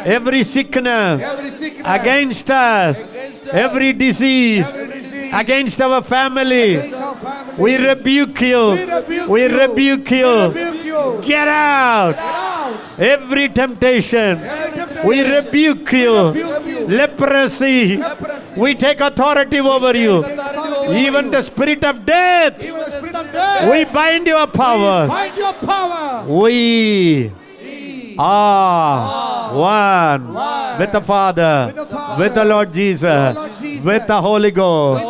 Every sickness Every sickness against us, every disease against our family, against our family, we rebuke you. We rebuke you. rebuke you. Get out. Out. Every temptation, Every temptation, we rebuke you. rebuke you. Leprosy, Leprosy. we take authority over you. Even the spirit of death, Even the spirit of death, we bind your power. find your power. We are one with the Father, with the Lord Jesus, with the Holy Ghost.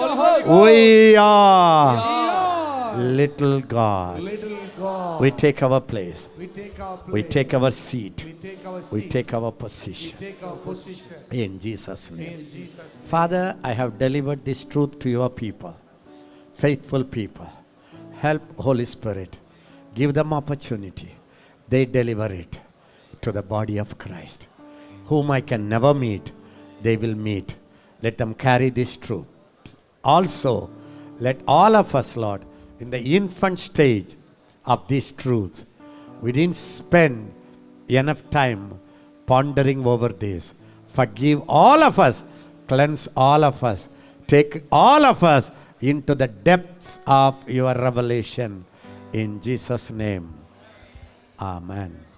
We are little God. Little God. We take our place. We take our place. We take our seat. We take our seat. We take our We position. take our position. In Jesus' name. In Jesus' name. Father, I have delivered this truth to your people, faithful people. Help, Holy Spirit. Give them opportunity. They deliver it to the body of Christ, whom I can never meet. They will meet. Let them carry this truth. Also, let all of us, Lord, in the infant stage of this truth, we didn't spend enough time pondering over this. Forgive all of us. Cleanse all of us. Take all of us into the depths of your revelation. In Jesus' name. Amen.